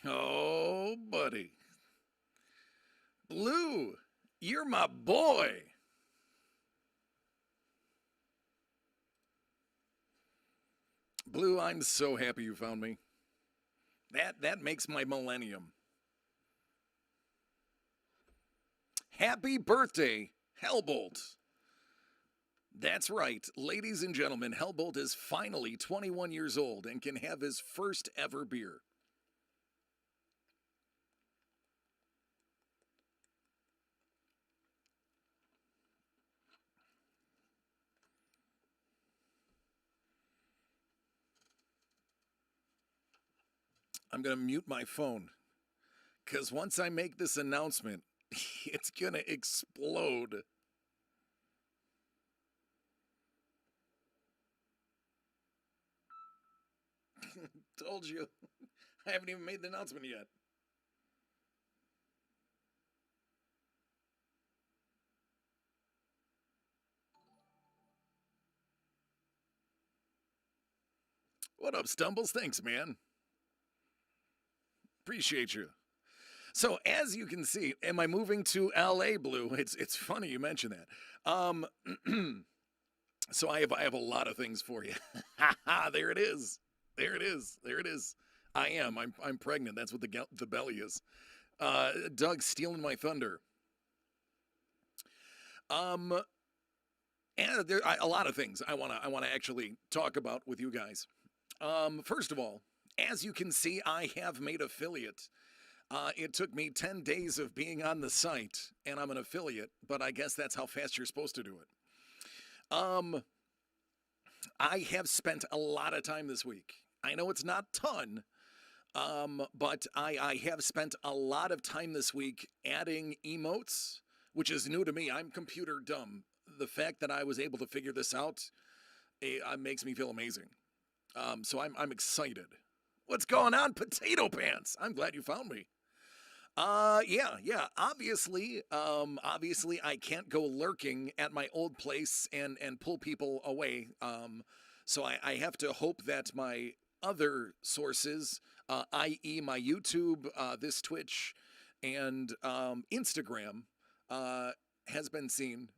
Oh, buddy. Blue, you're my boy. Blue, I'm so happy you found me. That makes my millennium. Happy birthday, Hellbolt. That's right, ladies and gentlemen, Hellbolt is finally 21 years old and can have his first ever beer. I'm going to mute my phone because once I make this announcement, it's going to explode. Told you. I haven't even made the announcement yet. What up, Stumbles? Thanks, man. Appreciate you. So as you can see, am I moving to LA, Blue? It's funny you mention that. So I have a lot of things for you. There it is. There it is. There it is. I am. I'm pregnant. That's what the belly is. Doug stealing my thunder. Um, and there a lot of things I wanna actually talk about with you guys. First of all, as you can see, I have made affiliate. It took me 10 days of being on the site, and I'm an affiliate, but I guess that's how fast you're supposed to do it. I have spent a lot of time this week. I know it's not ton, but I have spent a lot of time this week adding emotes, which is new to me. I'm computer dumb. The fact that I was able to figure this out makes me feel amazing. So I'm excited. What's going on, Potato Pants? I'm glad you found me. Yeah. Obviously, I can't go lurking at my old place and pull people away. So I have to hope that my other sources, i.e., my YouTube, this Twitch, and Instagram, has been seen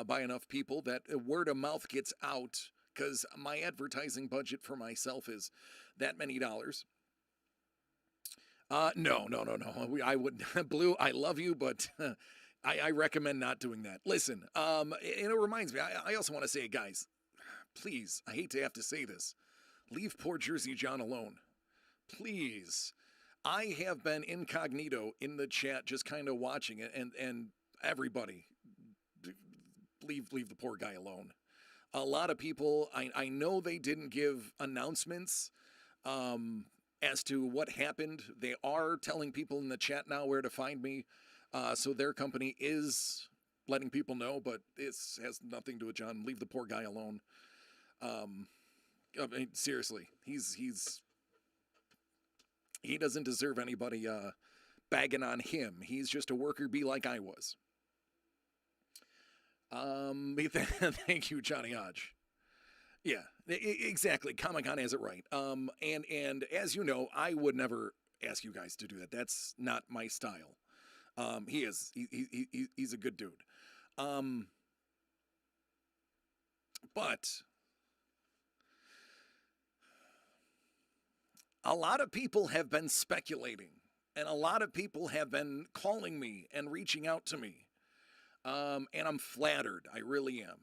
by enough people that word of mouth gets out. Because my advertising budget for myself is that many dollars. No. I would Blue. I love you, but I recommend not doing that. Listen, and it reminds me. I also want to say, guys, please. I hate to have to say this. Leave poor Jersey John alone, please. I have been incognito in the chat, just kind of watching it, and everybody, leave the poor guy alone. A lot of people, I know they didn't give announcements. Um, as to what happened. They are telling people in the chat now where to find me. So their company is letting people know, but this has nothing to do with John. Leave the poor guy alone. Um, I mean, seriously, he doesn't deserve anybody bagging on him. He's just a worker bee like I was. Thank you, Johnny Hodge. Yeah, exactly. Comic Con has it right. And as you know, I would never ask you guys to do that. That's not my style. He is. He's a good dude. Um, but a lot of people have been speculating, and a lot of people have been calling me and reaching out to me. And I'm flattered. I really am.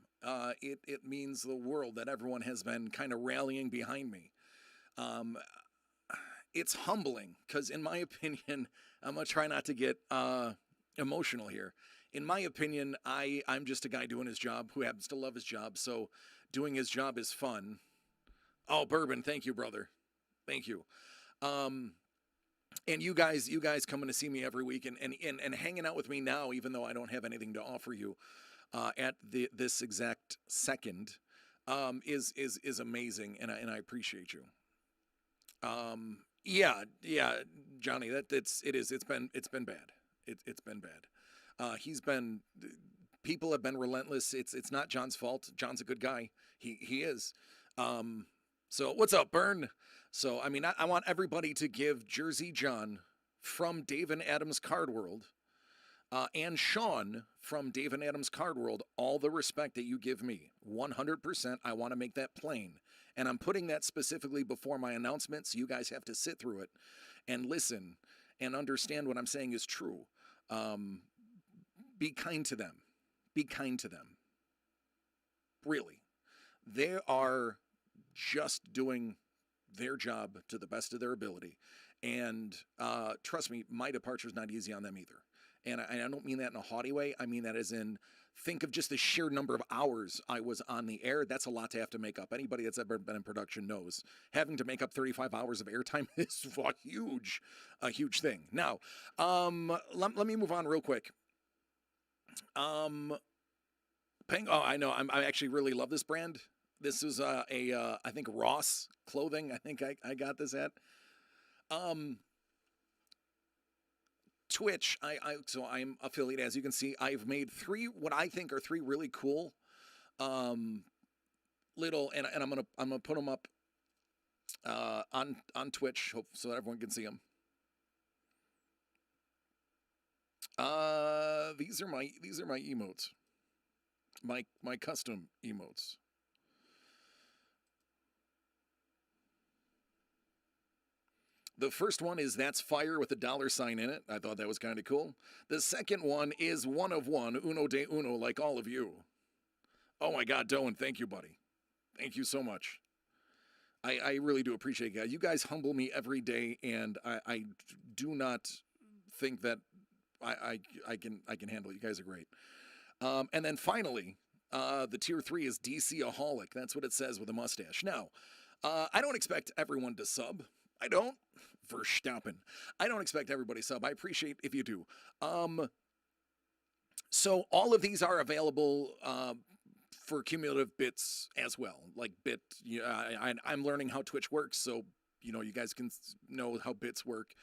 It means the world that everyone has been kind of rallying behind me. Um, it's humbling because, in my opinion, I'm gonna try not to get emotional here. In my opinion, I'm just a guy doing his job who happens to love his job. So, doing his job is fun. Oh, Bourbon, thank you, brother. Thank you. Um, and you guys coming to see me every week and hanging out with me now, even though I don't have anything to offer you at this exact second, is amazing, and I appreciate you. Yeah, Johnny, it's been bad. It's been bad. He's been people have been relentless. It's not John's fault. John's a good guy. He is. Um, So what's up, Burn? So I mean, I want everybody to give Jersey John from Dave and Adam's Card World and Sean from Dave and Adam's Card World all the respect that you give me. 100%. I want to make that plain. And I'm putting that specifically before my announcement, so you guys have to sit through it and listen and understand what I'm saying is true. Um, be kind to them. Be kind to them. Really. They are just doing their job to the best of their ability. And trust me, my departure is not easy on them either. And I don't mean that in a haughty way. I mean that as in, think of just the sheer number of hours I was on the air. That's a lot to have to make up. Anybody that's ever been in production knows having to make up 35 hours of airtime is a huge thing. Now, let me move on real quick. Oh, I know. I actually really love this brand. This is I think Ross clothing. I think I got this at. Twitch, so I'm affiliated, as you can see. I've made what I think are three really cool little, and I'm gonna put them up on Twitch so that everyone can see them. These are my emotes, my custom emotes. The first one is "That's Fire" with a $sign in it. I thought that was kind of cool. The second one is "One of One," uno de uno, like all of you. Oh my God, Doan, thank you, buddy. Thank you so much. I really do appreciate it, guys. You guys humble me every day, and I do not think that I can handle it. You guys are great. And then finally, the tier 3 is DC-aholic. That's what it says with a mustache. Now, I don't expect everyone to sub. I don't. Verstappen. I don't expect everybody sub. I appreciate if you do. So all of these are available for cumulative bits as well. Like bit, I'm learning how Twitch works, so you guys can know how bits work.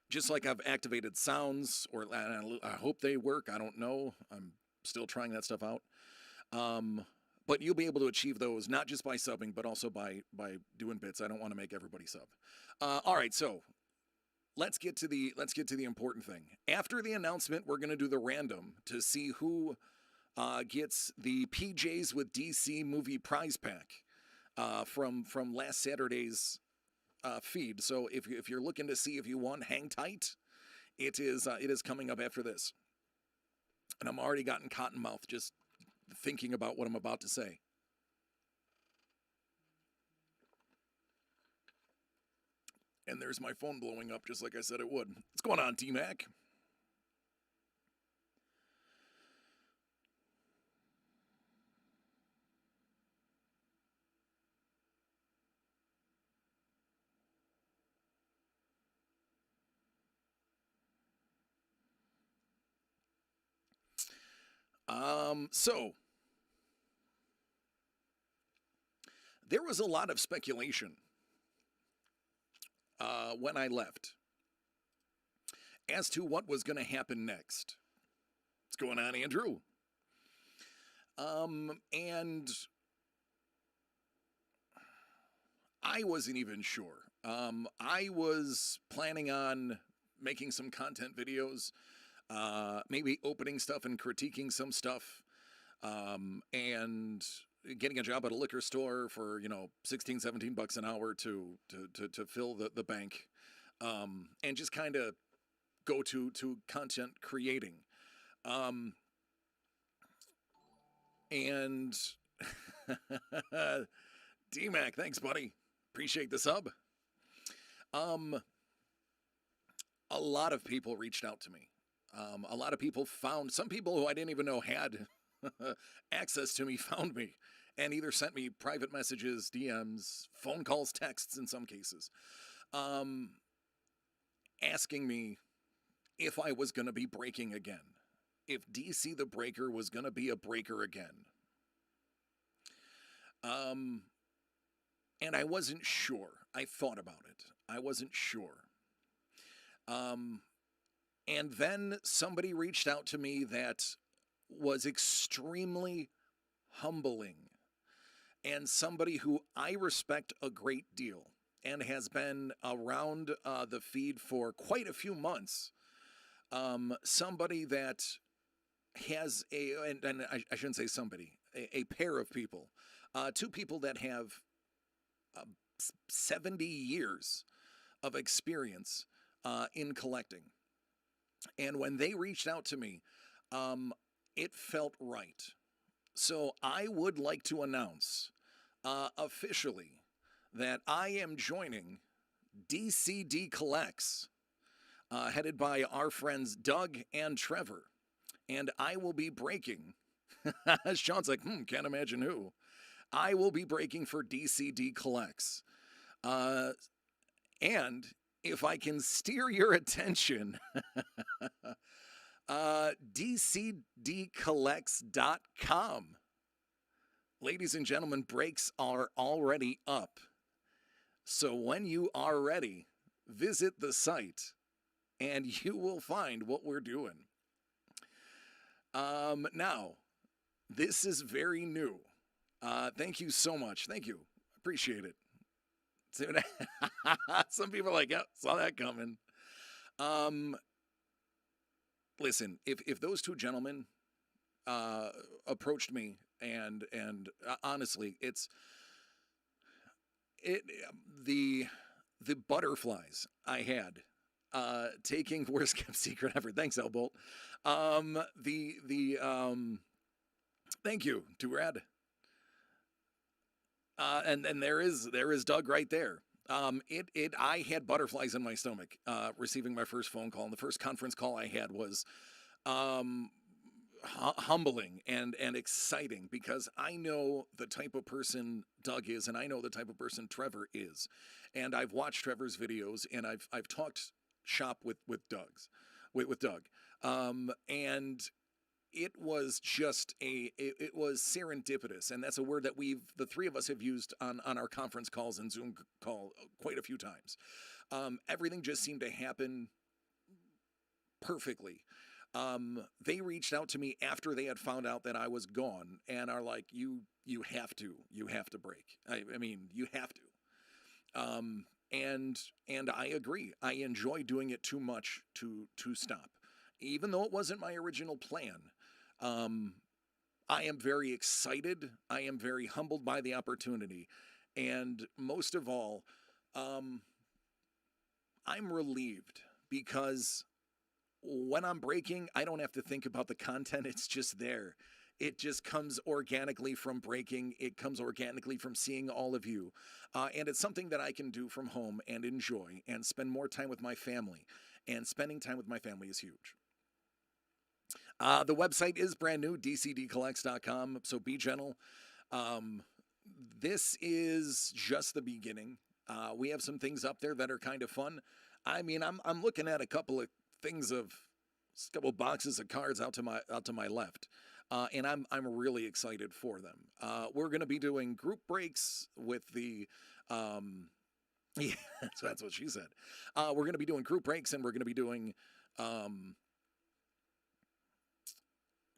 Just like I've activated sounds, or I hope they work. I don't know. I'm still trying that stuff out. But you'll be able to achieve those not just by subbing, but also by doing bits. I don't want to make everybody sub. All right, so let's get to the important thing. After the announcement, we're going to do the random to see who gets the PJs with DC movie prize pack from last Saturday's feed. So if you're looking to see if you won, hang tight. It is coming up after this, and I'm already gotten cotton mouth just thinking about what I'm about to say. And there's my phone blowing up just like I said it would. What's going on, T-Mac? So there was a lot of speculation when I left as to what was going to happen next. What's going on, Andrew? And I wasn't even sure. I was planning on making some content videos, maybe opening stuff and critiquing some stuff, and getting a job at a liquor store for, $16-17 an hour to fill the bank, and just kind of go to content creating. And D-Mac, thanks, buddy. Appreciate the sub. A lot of people reached out to me. A lot of people some people who I didn't even know had access to me found me and either sent me private messages, DMs, phone calls, texts in some cases, asking me if I was going to be breaking again, if DC the Breaker was going to be a breaker again. And I wasn't sure. I thought about it. I wasn't sure. And then somebody reached out to me that was extremely humbling and somebody who I respect a great deal and has been around the feed for quite a few months. Somebody that has I shouldn't say somebody, a pair of people, two people that have uh, 70 years of experience in collecting. And when they reached out to me, um, it felt right. So I would like to announce officially that I am joining DCD Collects, headed by our friends Doug and Trevor. And I will be breaking. Sean's like, can't imagine who. I will be breaking for DCD Collects. And if I can steer your attention, DCDcollects.com. Ladies and gentlemen, breaks are already up. So when you are ready, visit the site and you will find what we're doing. Now, this is very new. Thank you so much. Thank you. Appreciate it. Some people are like, yeah, saw that coming. Listen, if those two gentlemen approached me and honestly, the butterflies I had taking worst kept secret ever. Thanks, Elbolt. Thank you, Durad. And there is Doug right there. I had butterflies in my stomach receiving my first phone call, and the first conference call I had was humbling and exciting, because I know the type of person Doug is, and I know the type of person Trevor is, and I've watched Trevor's videos, and I've talked shop with Doug, and it was just it was serendipitous, and that's a word that the three of us have used on our conference calls and Zoom call quite a few times. Everything just seemed to happen perfectly. They reached out to me after they had found out that I was gone, and are like, you have to break. I mean, you have to. And I agree. I enjoy doing it too much to stop, even though it wasn't my original plan. I am very excited. I am very humbled by the opportunity, and most of all, I'm relieved, because when I'm breaking, I don't have to think about the content. It's just there. It just comes organically from breaking. It comes organically from seeing all of you. And it's something that I can do from home and enjoy and spend more time with my family. And spending time with my family is huge. The website is brand new, dcdcollects.com, so be gentle. This is just the beginning. We have some things up there that are kind of fun. I mean, I'm looking at a couple of boxes of cards out to my left. And I'm really excited for them. We're going to be doing group breaks with the yeah, that's what she said. We're going to be doing group breaks, and we're going to be doing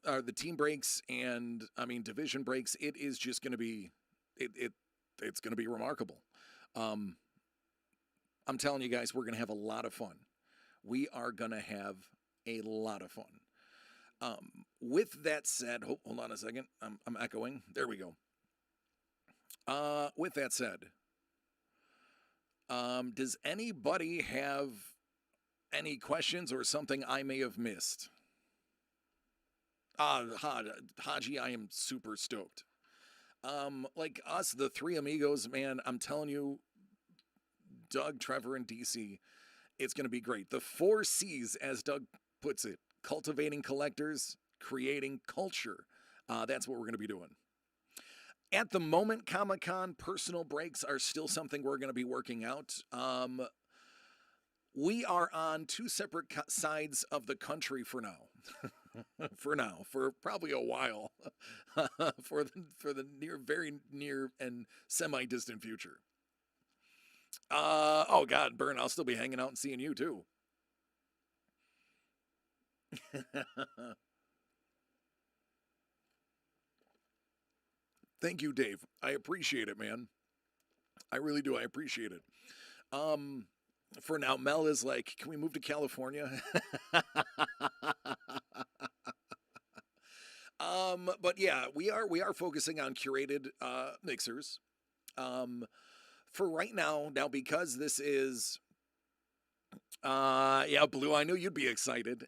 the team breaks, and I mean division breaks. It is just going to be it's going to be remarkable. I'm telling you guys, we're going to have a lot of fun. We are going to have a lot of fun. With that said, hold on a second. I'm echoing. There we go. With that said, does anybody have any questions or something I may have missed? Haji, I am super stoked. Like us, the three amigos, man, I'm telling you, Doug, Trevor, and DC, it's going to be great. The 4 C's, as Doug puts it: cultivating collectors, creating culture. That's what we're going to be doing. At the moment, Comic-Con personal breaks are still something we're going to be working out. We are on 2 separate sides of the country for now. for probably a while, for the very near and semi-distant future. Oh God, Burn, I'll still be hanging out and seeing you too. Thank you, Dave. I appreciate it, man. I really do. I appreciate it. Um, for now, Mel is like, can we move to California? But yeah, we are focusing on curated mixers. Um, for right now, because this is yeah, Blue, I knew you'd be excited.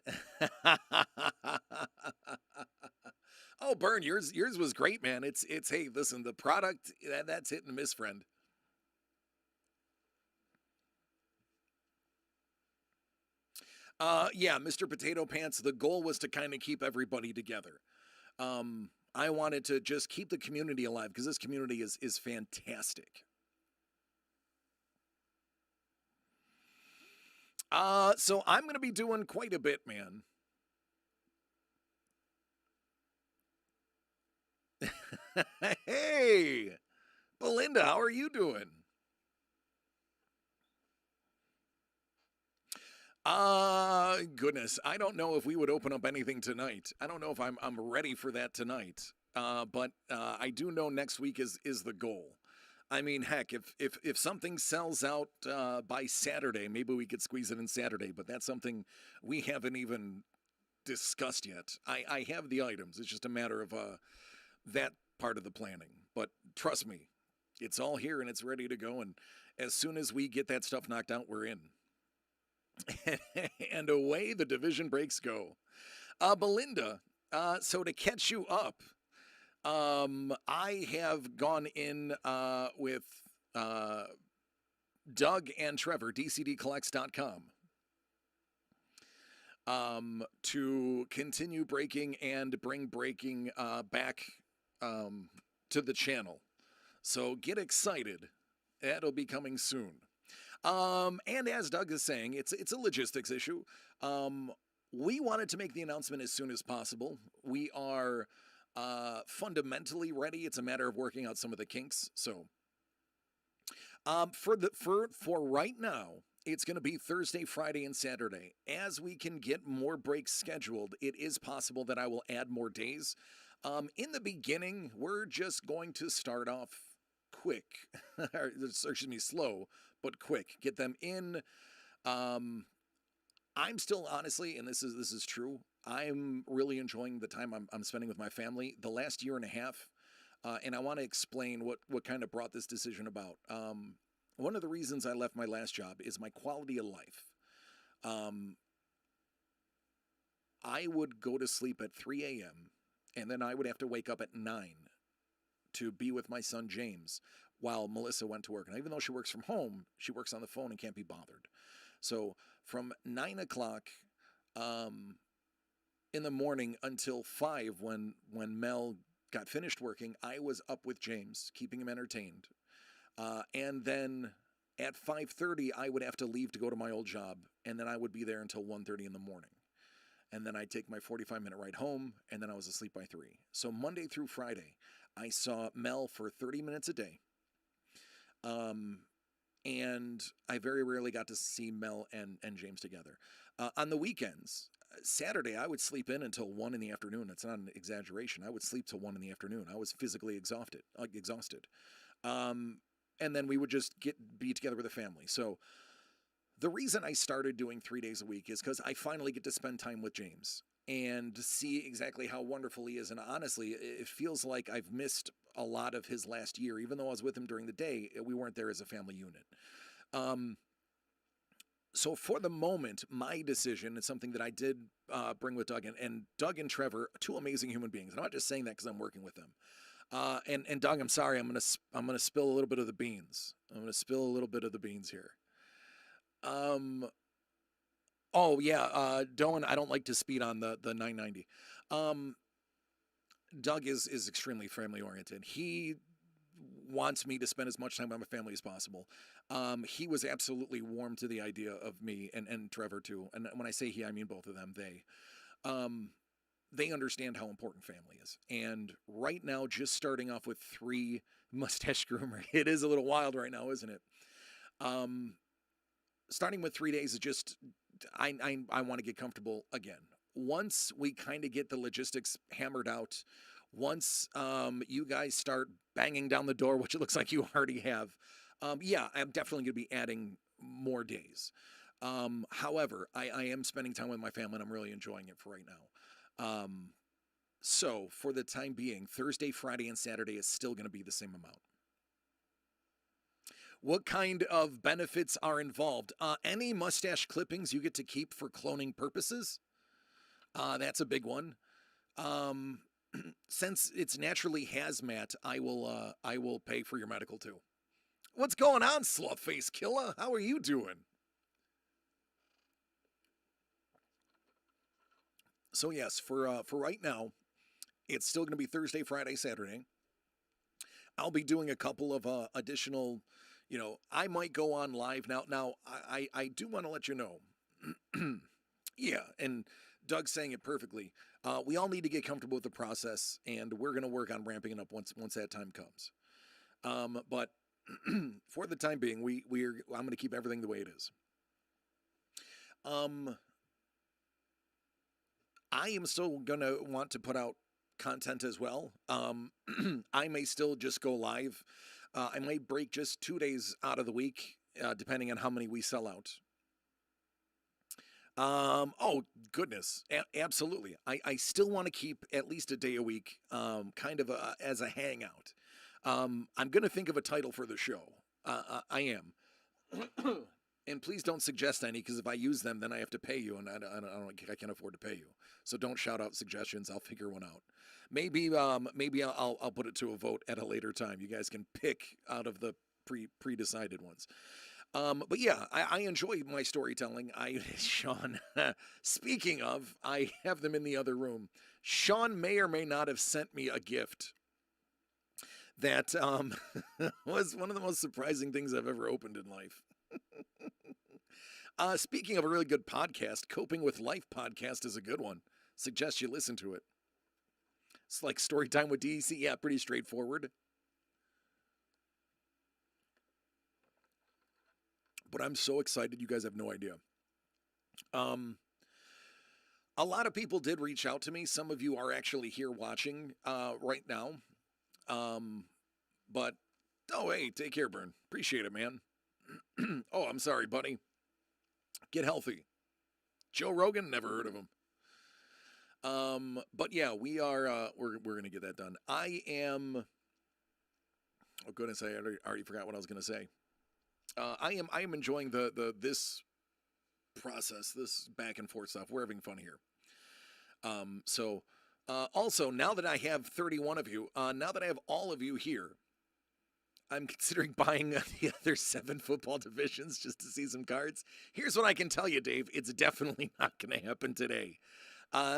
Oh, Burn, yours was great, man. It's hey, listen, the product that's hit and miss, friend. Yeah, Mr. Potato Pants, the goal was to kind of keep everybody together. I wanted to just keep the community alive because this community is fantastic. So I'm gonna be doing quite a bit, man. Hey, Belinda, how are you doing? Goodness, I don't know if we would open up anything tonight. I don't know if I'm ready for that tonight. But I do know next week is the goal. I mean, heck, if something sells out by Saturday, maybe we could squeeze it in Saturday. But that's something we haven't even discussed yet. I have the items. It's just a matter of that part of the planning. But trust me, it's all here and it's ready to go. And as soon as we get that stuff knocked out, we're in. And away the division breaks go. Belinda, so to catch you up, I have gone in with uh, Doug and Trevor, DCDcollects.com, to continue breaking and bring breaking back to the channel. So get excited. That'll be coming soon. And as Doug is saying, it's a logistics issue. We wanted to make the announcement as soon as possible. We are fundamentally ready. It's a matter of working out some of the kinks. So, for right now, it's going to be Thursday, Friday, and Saturday. As we can get more breaks scheduled, it is possible that I will add more days. In the beginning, we're just going to start off quick, or excuse me, slow, but quick. Get them in. I'm still honestly, and this is true. I'm really enjoying the time I'm spending with my family. The last year and a half, and I want to explain what kind of brought this decision about. One of the reasons I left my last job is my quality of life. Um, I would go to sleep at 3 a.m. and then I would have to wake up at 9 to be with my son James while Melissa went to work. And even though she works from home, she works on the phone and can't be bothered. So from 9 o'clock in the morning until 5, when Mel got finished working, I was up with James, keeping him entertained. And then at 5:30, I would have to leave to go to my old job, and then I would be there until 1:30 in the morning. And then I'd take my 45-minute ride home, and then I was asleep by 3. So Monday through Friday, I saw Mel for 30 minutes a day. Um, and I very rarely got to see Mel and James together. On the weekends, Saturday, I would sleep in until 1 in the afternoon. It's not an exaggeration. I would sleep till 1 in the afternoon. I was physically exhausted. Um, and then we would just be together with the family. So the reason I started doing 3 days a week is because I finally get to spend time with James and see exactly how wonderful he is. And honestly, it feels like I've missed a lot of his last year. Even though I was with him during the day, we weren't there as a family unit. Um, so for the moment, my decision is something that I did bring with Doug, and Doug and Trevor, two amazing human beings. And I'm not just saying that because I'm working with them. And Doug, I'm sorry, I'm gonna spill a little bit of the beans. I'm gonna spill a little bit of the beans here. Um, oh yeah, Doan, I don't like to speed on the 990. Um, Doug is extremely family oriented. He wants me to spend as much time with my family as possible. He was absolutely warm to the idea of me and Trevor too. And when I say he, I mean both of them. Um, they understand how important family is. And right now, just starting off with 3 mustache groomer, it is a little wild right now, isn't it? Um, Starting with 3 days is just I want to get comfortable again. Once we kind of get the logistics hammered out, once you guys start banging down the door, which it looks like you already have, yeah, I'm definitely going to be adding more days. However, I am spending time with my family and I'm really enjoying it for right now. So for the time being, Thursday, Friday, and Saturday is still going to be the same amount. What kind of benefits are involved? Any mustache clippings you get to keep for cloning purposes. That's a big one. Um, since it's naturally hazmat, I will pay for your medical too. What's going on, Slothface Killer? How are you doing? So yes, for right now, it's still going to be Thursday, Friday, Saturday. I'll be doing a couple of additional, I might go on live now. Now, I do want to let you know. Yeah, and Doug's saying it perfectly. We all need to get comfortable with the process, and we're going to work on ramping it up once that time comes. But for the time being, I'm going to keep everything the way it is. I am still going to want to put out content as well. I may still just go live. I might break just 2 days out of the week, depending on how many we sell out. Oh goodness, absolutely. I still want to keep at least a day a week, kind of as a hangout. I'm gonna think of a title for the show. I am. And please don't suggest any, because if I use them, then I have to pay you, and I can't afford to pay you. So don't shout out suggestions. I'll figure one out. Maybe I'll put it to a vote at a later time. You guys can pick out of the pre-decided ones. But yeah, I enjoy my storytelling. Sean, speaking of, I have them in the other room. Sean may or may not have sent me a gift that was one of the most surprising things I've ever opened in life. Speaking of a really good podcast, Coping with Life podcast is a good one. Suggest you listen to it. It's like story time with DEC. Yeah, pretty straightforward. But I'm so excited, you guys have no idea. A lot of people did reach out to me. Some of you are actually here watching right now. But, oh, hey, take care, Bern. Appreciate it, man. Oh, I'm sorry, buddy. Get healthy. Joe Rogan, never heard of him. But yeah, we're gonna get that done. I am. Oh goodness, I already forgot what I was gonna say. I am enjoying this process, this back and forth stuff. We're having fun here. Also, now that I have 31 of you, now that I have all of you here, I'm considering buying the other 7 football divisions just to see some cards. Here's what I can tell you, Dave. It's definitely not going to happen today.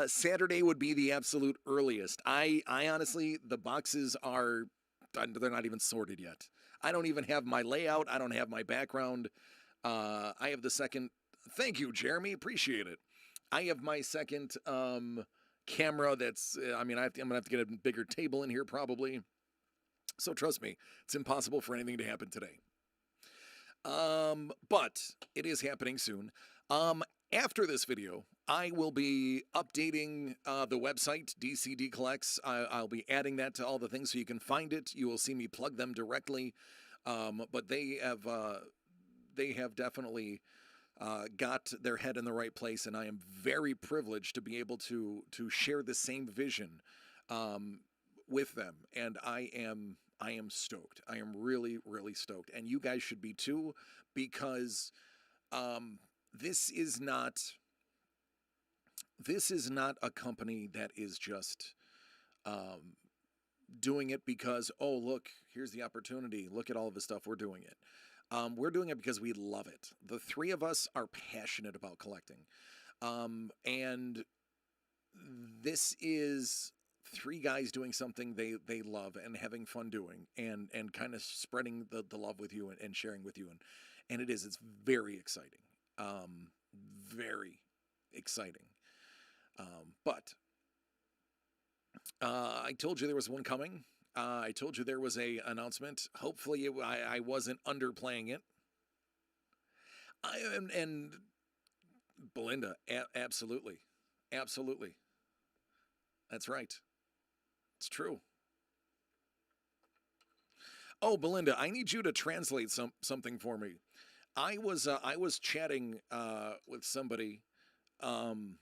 Saturday would be the absolute earliest. I honestly, the boxes they're not even sorted yet. I don't even have my layout. I don't have my background. I have the second. Thank you, Jeremy. Appreciate it. I have my second camera that's, I'm going to have to get a bigger table in here probably. So trust me, it's impossible for anything to happen today. But it is happening soon. After this video, I will be updating the website, DCD Collects. I'll be adding that to all the things so you can find it. You will see me plug them directly. But they have definitely got their head in the right place, and I am very privileged to be able to share the same vision with them. And I am stoked. I am really, really stoked. And you guys should be too, because this is not a company that is just doing it because, oh, look, here's the opportunity. Look at all of the stuff. We're doing it. We're doing it because we love it. The 3 of us are passionate about collecting. And this is 3 guys doing something they love and having fun doing, and kind of spreading the love with you and sharing with you. And it's very exciting. Very exciting. But I told you there was one coming. I told you there was a announcement. Hopefully I wasn't underplaying it. And Belinda, absolutely. Absolutely. That's right. It's true. Oh, Belinda, I need you to translate something for me. I was chatting with somebody. Um,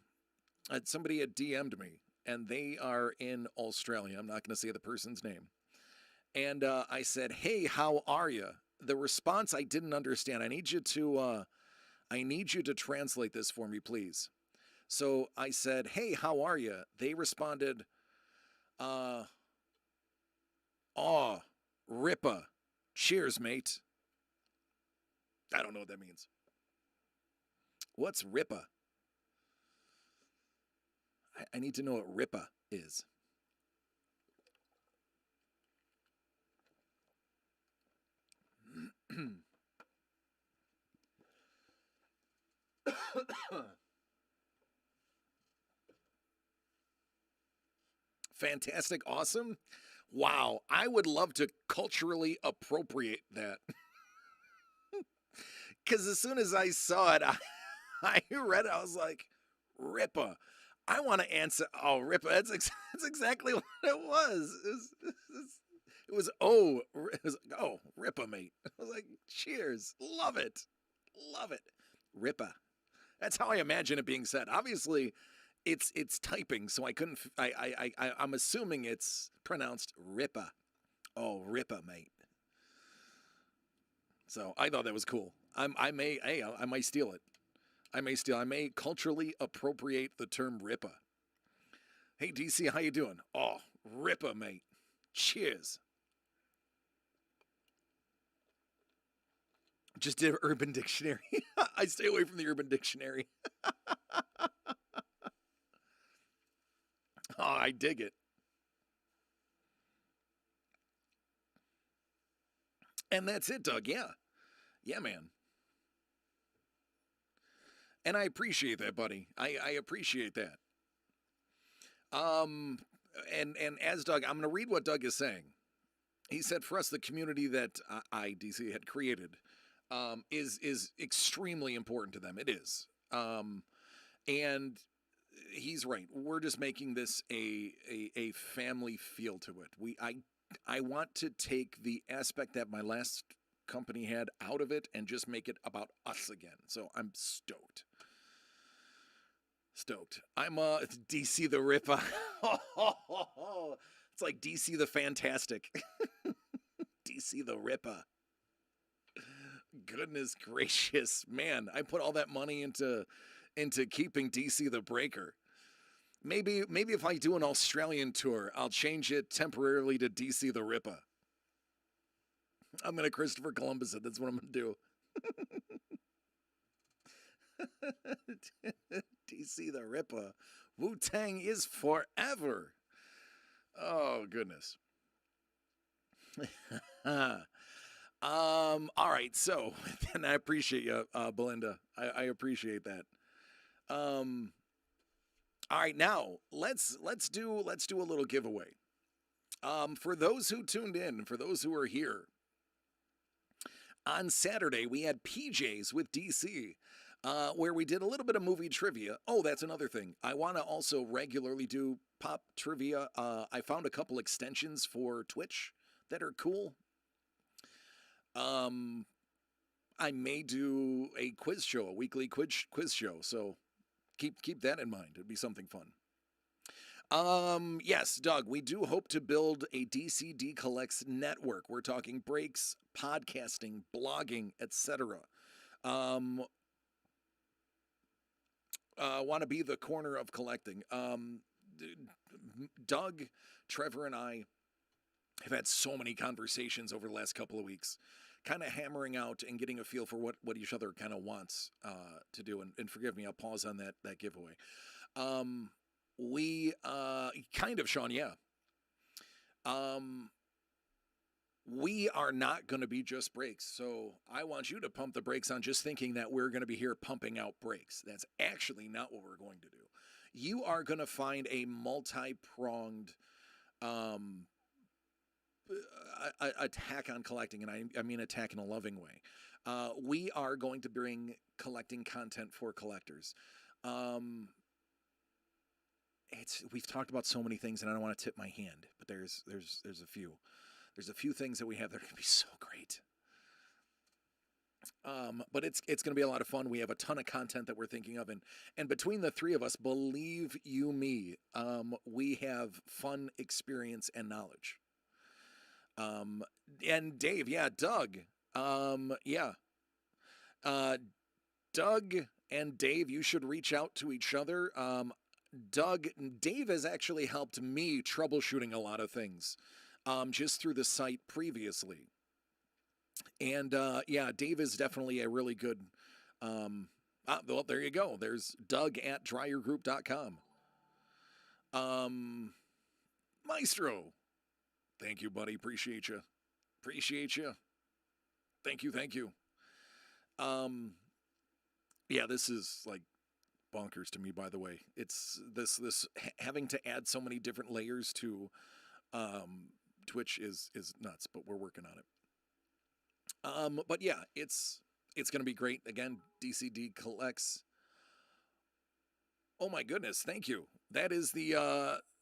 somebody had DM'd me, and they are in Australia. I'm not going to say the person's name. And I said, "Hey, how are you?" The response I didn't understand. I need you to translate this for me, please. So I said, "Hey, how are you?" They responded, uh, "Aw, Rippa. Cheers, mate." I don't know what that means. What's Rippa? I need to know what Rippa is. Fantastic, awesome. Wow, I would love to culturally appropriate that. Because as soon as I saw it, I read it, I was like, Rippa. I want to answer. Oh, Rippa. That's exactly what it was. Oh, Rippa, mate. I was like, cheers. Love it. Love it. Rippa. That's how I imagine it being said. Obviously, it's typing, so I couldn't. I'm assuming it's pronounced Rippa. Oh, Rippa, mate. So I thought that was cool. I might steal it. I may culturally appropriate the term Rippa. Hey DC, how you doing? Oh, Rippa, mate. Cheers. Just did Urban Dictionary. I stay away from the Urban Dictionary. Oh, I dig it. And that's it, Doug. Yeah. Yeah, man. And I appreciate that, buddy. I appreciate that. Um, and as Doug, I'm going to read what Doug is saying. He said, for us, the community that IDC had created is extremely important to them. It is, and he's right. We're just making this a family feel to it. I want to take the aspect that my last company had out of it and just make it about us again. So I'm stoked. Stoked. I'm DC the Ripper. It's like DC the Fantastic. DC the Ripper. Goodness gracious, man! I put all that money into keeping DC the Breaker. Maybe if I do an Australian tour, I'll change it temporarily to DC the Ripper. I'm gonna Christopher Columbus it. That's what I'm gonna do. DC the Ripper. Wu Tang is forever. Oh goodness. All right. So, and I appreciate you, Belinda. I appreciate that. Um. All right. Now let's do a little giveaway. For those who tuned in, for those who are here on Saturday, we had PJs with DC. Where we did a little bit of movie trivia. Oh, that's another thing. I want to also regularly do pop trivia. I found a couple extensions for Twitch that are cool. Um, I may do a quiz show, a weekly quiz show. So keep that in mind. It'd be something fun. Yes, Doug, we do hope to build a DCD Collects network. We're talking breaks, podcasting, blogging, etc. Um, want to be the corner of collecting. Doug, Trevor, and I have had so many conversations over the last couple of weeks, kind of hammering out and getting a feel for what each other kind of wants to do. And forgive me, I'll pause on that giveaway. We kind of, Sean, yeah. Um, we are not going to be just breaks. So I want you to pump the brakes on just thinking that we're going to be here pumping out breaks. That's actually not what we're going to do. You are going to find a multi-pronged um, attack on collecting, and I mean attack in a loving way. We are going to bring collecting content for collectors. Um, we've talked about so many things, and I don't want to tip my hand, but there's a few. There's a few things that we have that are going to be so great. But it's going to be a lot of fun. We have a ton of content that we're thinking of, and between the three of us, believe you me, we have fun, experience, and knowledge. And Dave, yeah, Doug, yeah, uh, Doug and Dave, you should reach out to each other. Dave has actually helped me troubleshooting a lot of things, just through the site previously. And yeah, Dave is definitely a really good. Well, there you go. There's Doug at dryergroup.com. Maestro, thank you, buddy. Appreciate you. Appreciate you. Thank you. Thank you. Yeah, this is like bonkers to me. By the way, it's this having to add so many different layers to Twitch is nuts, but we're working on it. But yeah, it's gonna be great. Again, DCD collects. Oh my goodness, thank you. That is the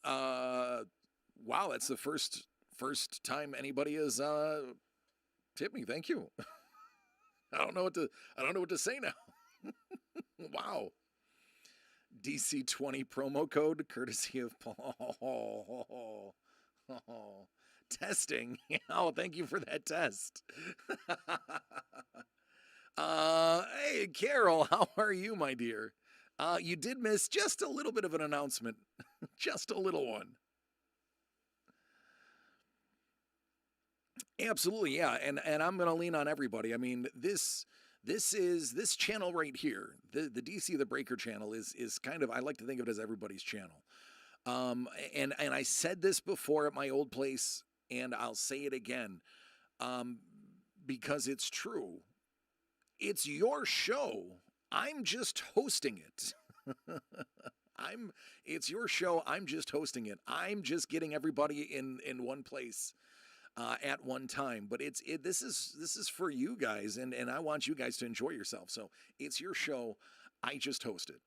wow, that's the first time anybody has tipped me. Thank you. I don't know what to say now. Wow. DC20 promo code courtesy of Paul. Oh, testing. Oh, thank you for that test. Hey, Carol, how are you, my dear? You did miss just a little bit of an announcement, just a little one. Absolutely, yeah, and I'm gonna lean on everybody. I mean, this channel right here, the DC the Breaker channel is kind of, I like to think of it as everybody's channel. And I said this before at my old place, and I'll say it again, because it's true. It's your show. I'm just hosting it. It's your show. I'm just hosting it. I'm just getting everybody in one place at one time. But this is for you guys, and I want you guys to enjoy yourself. So it's your show. I just host it.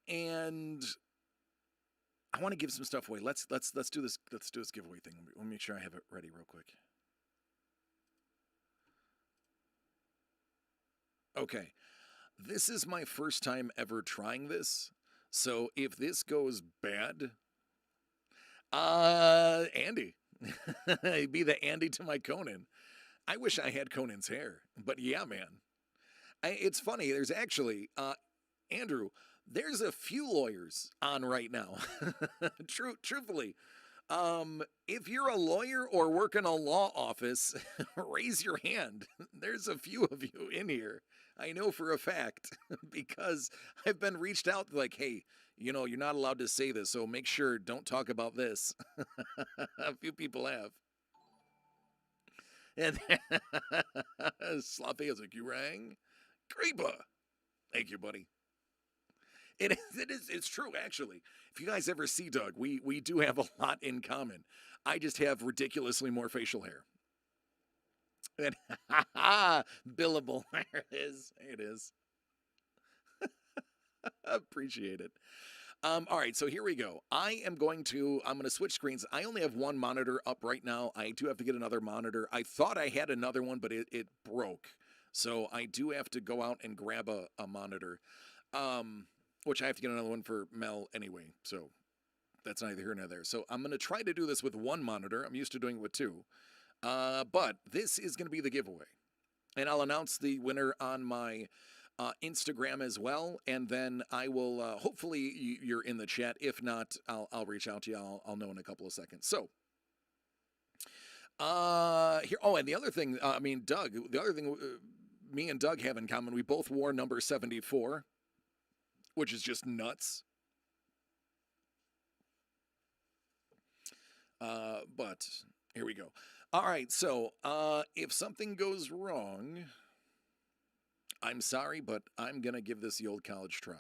And I want to give some stuff away. Let's do this. Let's do this giveaway thing. Let me make sure I have it ready real quick. Okay, this is my first time ever trying this, so if this goes bad, Andy, be the Andy to my Conan. I wish I had Conan's hair, but yeah, man. It's funny. There's actually, Andrew, there's a few lawyers on right now. Truthfully, if you're a lawyer or work in a law office, raise your hand. There's a few of you in here. I know for a fact because I've been reached out like, hey, you're not allowed to say this, so make sure don't talk about this. A few people have. And Sloppy is like, you rang? Creeper. Thank you, buddy. It's true, actually. If you guys ever see Doug, we do have a lot in common. I just have ridiculously more facial hair. And billable. There it is. There it is. Appreciate it. All right, so here we go. I'm going to switch screens. I only have one monitor up right now. I do have to get another monitor. I thought I had another one, but it broke. So I do have to go out and grab a monitor. Which I have to get another one for Mel anyway. So that's neither here nor there. So I'm going to try to do this with one monitor. I'm used to doing it with two. But this is going to be the giveaway. And I'll announce the winner on my Instagram as well. And then I will, hopefully you're in the chat. If not, I'll reach out to you. I'll know in a couple of seconds. So here. Oh, and the other thing, Doug, the other thing me and Doug have in common, we both wore number 74, which is just nuts. But here we go. All right, so if something goes wrong, I'm sorry, but I'm going to give this the old college try.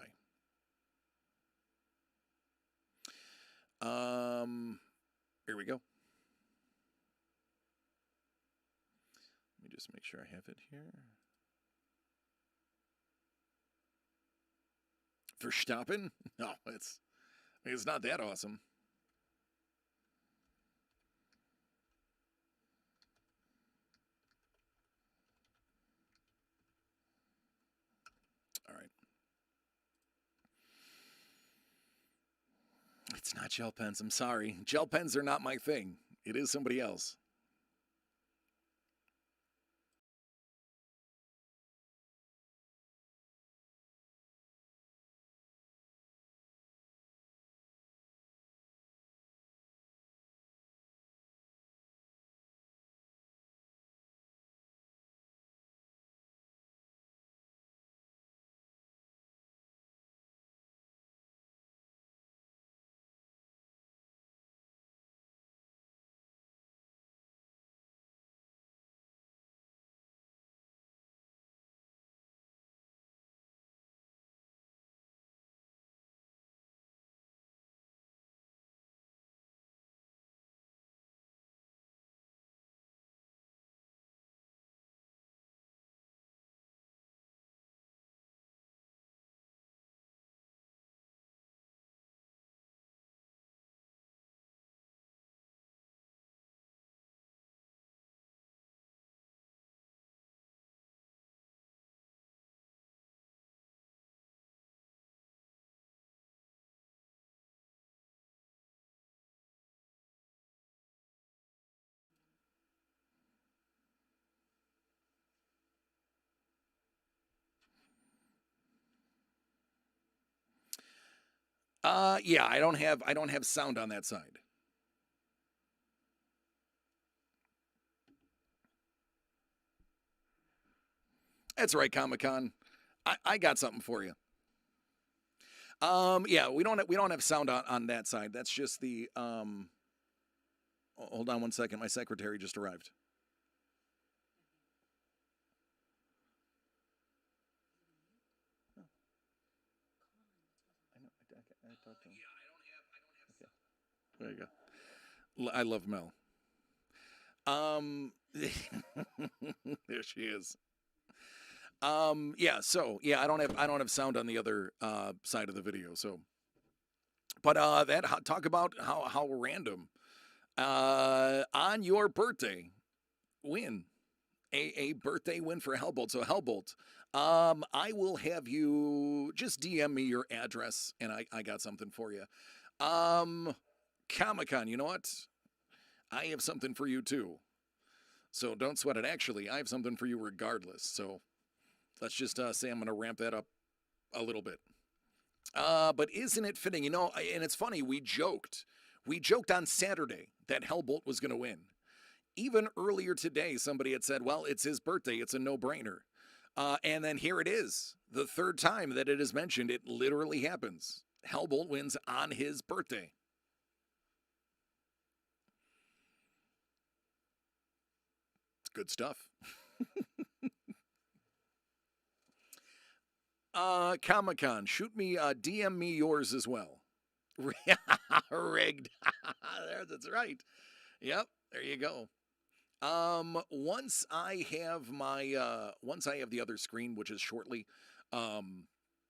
Here we go. Let me just make sure I have it here. Verstappen? No, it's not that awesome. It's not gel pens. I'm sorry. Gel pens are not my thing. It is somebody else. Yeah, I don't have sound on that side. That's right, Comic Con. I got something for you. Yeah, we don't have sound on that side. That's just the hold on one second. My secretary just arrived. I know. I talked to him. Okay. There you go. I love Mel. Um, there she is. Yeah. So yeah, I don't have sound on the other side of the video. So, but talk about how random. On your birthday, win a birthday win for Hellbolt. So Hellbolt, I will have you just DM me your address, and I got something for you. Um, Comic Con, you know what? I have something for you too. So don't sweat it. Actually, I have something for you regardless. So let's just say I'm going to ramp that up a little bit. But isn't it fitting? And it's funny. We joked on Saturday that Hellbolt was going to win. Even earlier today, somebody had said, well, it's his birthday. It's a no brainer. And then here it is. The third time that it is mentioned, it literally happens. Hellbolt wins on his birthday. It's good stuff. Comic Con, shoot me, DM me yours as well. Rigged. That's right. Yep, there you go. Once I have the other screen, which is shortly, um,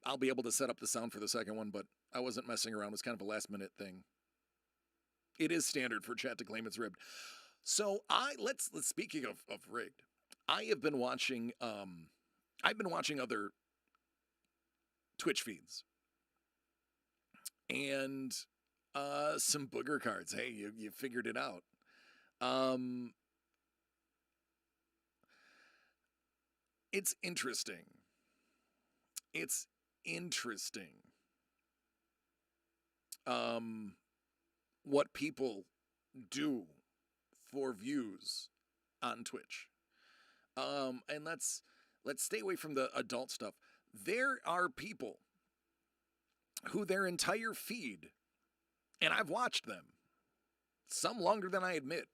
I'll be able to set up the sound for the second one. But I wasn't messing around. It was kind of a last minute thing. It is standard for chat to claim it's rigged. So let's speaking of rigged. I have been watching. I've been watching other Twitch feeds and some booger cards. Hey, you figured it out. Um, it's interesting. It's interesting. Um, what people do for views on Twitch. And let's stay away from the adult stuff. There are people who their entire feed, and I've watched them, some longer than I admit,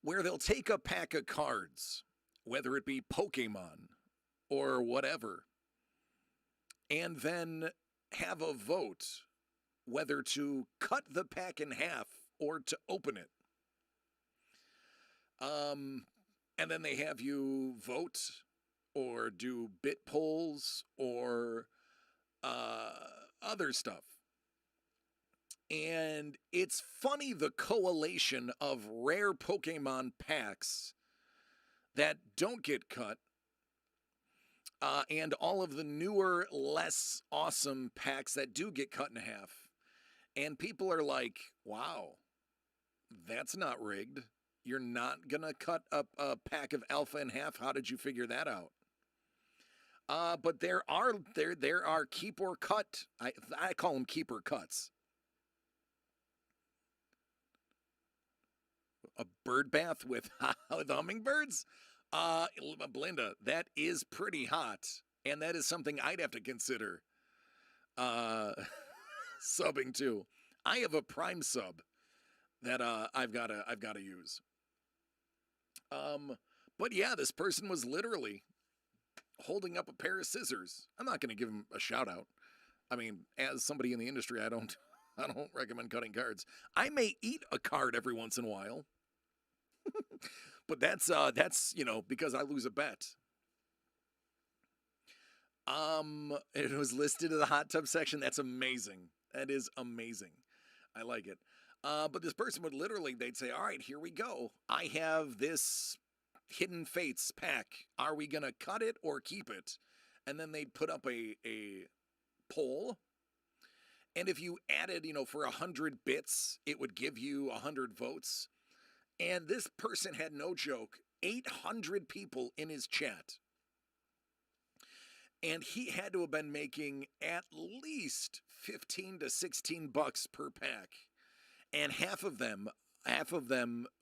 where they'll take a pack of cards, whether it be Pokemon or whatever, and then have a vote whether to cut the pack in half or to open it. And then they have you vote or do bit polls or uh, other stuff. And it's funny the collation of rare Pokemon packs that don't get cut and all of the newer, less awesome packs that do get cut in half. And people are like, wow, that's not rigged. You're not going to cut up a pack of alpha in half. How did you figure that out? But there are keep or cut. I call them keeper cuts. A bird bath with hummingbirds? Belinda, that is pretty hot, and that is something I'd have to consider subbing to. I have a Prime sub that I've gotta use. But yeah, this person was literally holding up a pair of scissors. I'm not gonna give him a shout out. I mean, as somebody in the industry, I don't recommend cutting cards. I may eat a card every once in a while. But that's because I lose a bet. It was listed in the hot tub section. That's amazing. That is amazing. I like it. But this person would literally, they'd say, all right, here we go. I have this Hidden Fates pack. Are we going to cut it or keep it? And then they'd put up a poll. And if you added, for 100 bits, it would give you 100 votes. And this person had, no joke, 800 people in his chat. And he had to have been making at least 15 to 16 bucks per pack. And half of them,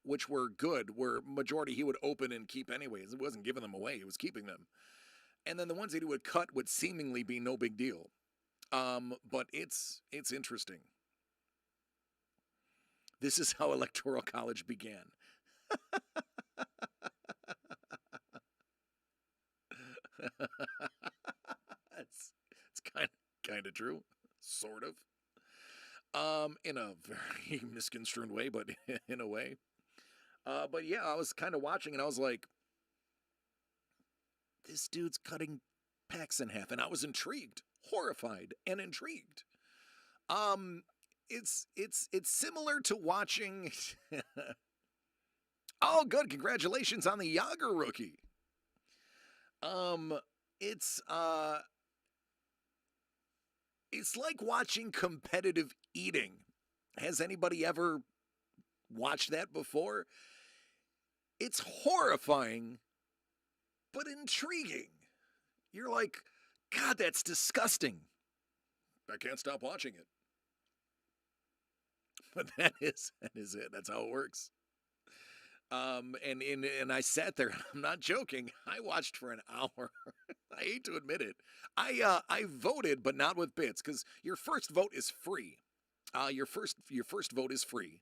which were good, were majority he would open and keep anyways. It wasn't giving them away, he was keeping them. And then the ones that he would cut would seemingly be no big deal. But it's interesting. This is how Electoral College began. it's kind of true, sort of. In a very misconstrued way, but in a way. But yeah, I was kind of watching and I was like, this dude's cutting packs in half, and I was intrigued, horrified, and intrigued. It's similar to watching. Oh, good! Congratulations on the Yager rookie. It's like watching competitive eating. Has anybody ever watched that before? It's horrifying, but intriguing. You're like, God, that's disgusting. I can't stop watching it. But that is it. That's how it works. And I sat there. I'm not joking. I watched for an hour. I hate to admit it. I voted, but not with bits, because your first vote is free. Your first vote is free.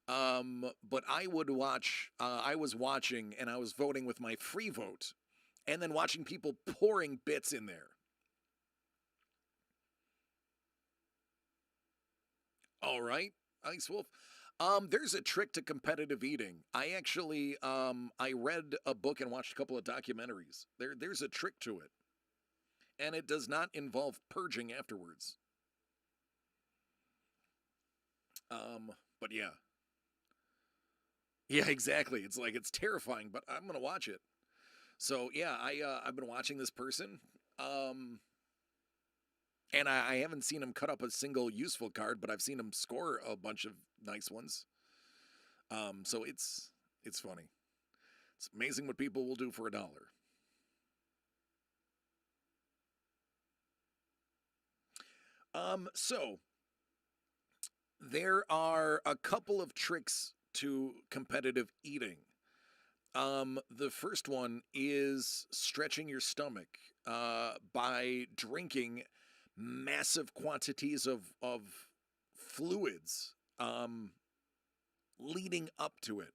But I would watch. I was watching, and I was voting with my free vote, and then watching people pouring bits in there. All right, Ice Wolf. There's a trick to competitive eating. I actually, I read a book and watched a couple of documentaries. There's a trick to it, and it does not involve purging afterwards. But yeah, exactly. It's like it's terrifying, but I'm gonna watch it. So yeah, I've been watching this person, and I haven't seen him cut up a single useful card, but I've seen him score a bunch of nice ones. So it's funny. It's amazing what people will do for $1. So there are a couple of tricks to competitive eating. The first one is stretching your stomach by drinking massive quantities of fluids leading up to it.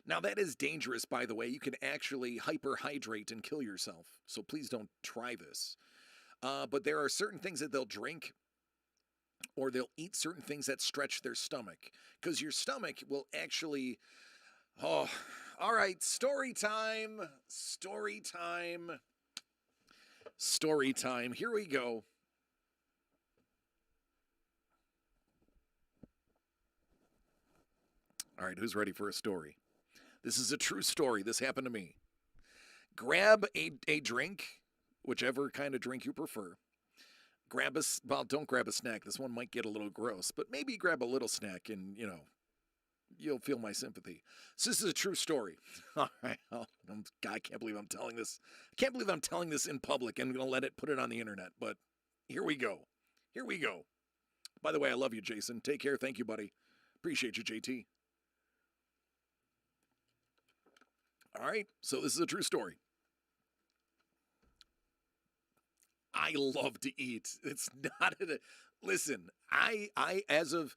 Now, that is dangerous, by the way. You can actually hyperhydrate and kill yourself. So please don't try this. But there are certain things that they'll drink, or they'll eat certain things that stretch their stomach. Because your stomach will actually... Oh, all right. Story time. Story time. Story time. Here we go. All right, who's ready for a story? This is a true story. This happened to me. grab a drink, whichever kind of drink you prefer. Well, don't grab a snack. This one might get a little gross, but maybe grab a little snack and, you'll feel my sympathy. So this is a true story. All right. I can't believe I'm telling this. I can't believe I'm telling this in public. I'm going to put it on the internet, but here we go. Here we go. By the way, I love you, Jason. Take care. Thank you, buddy. Appreciate you, JT. All right. So this is a true story. I love to eat. It's not listen, I as of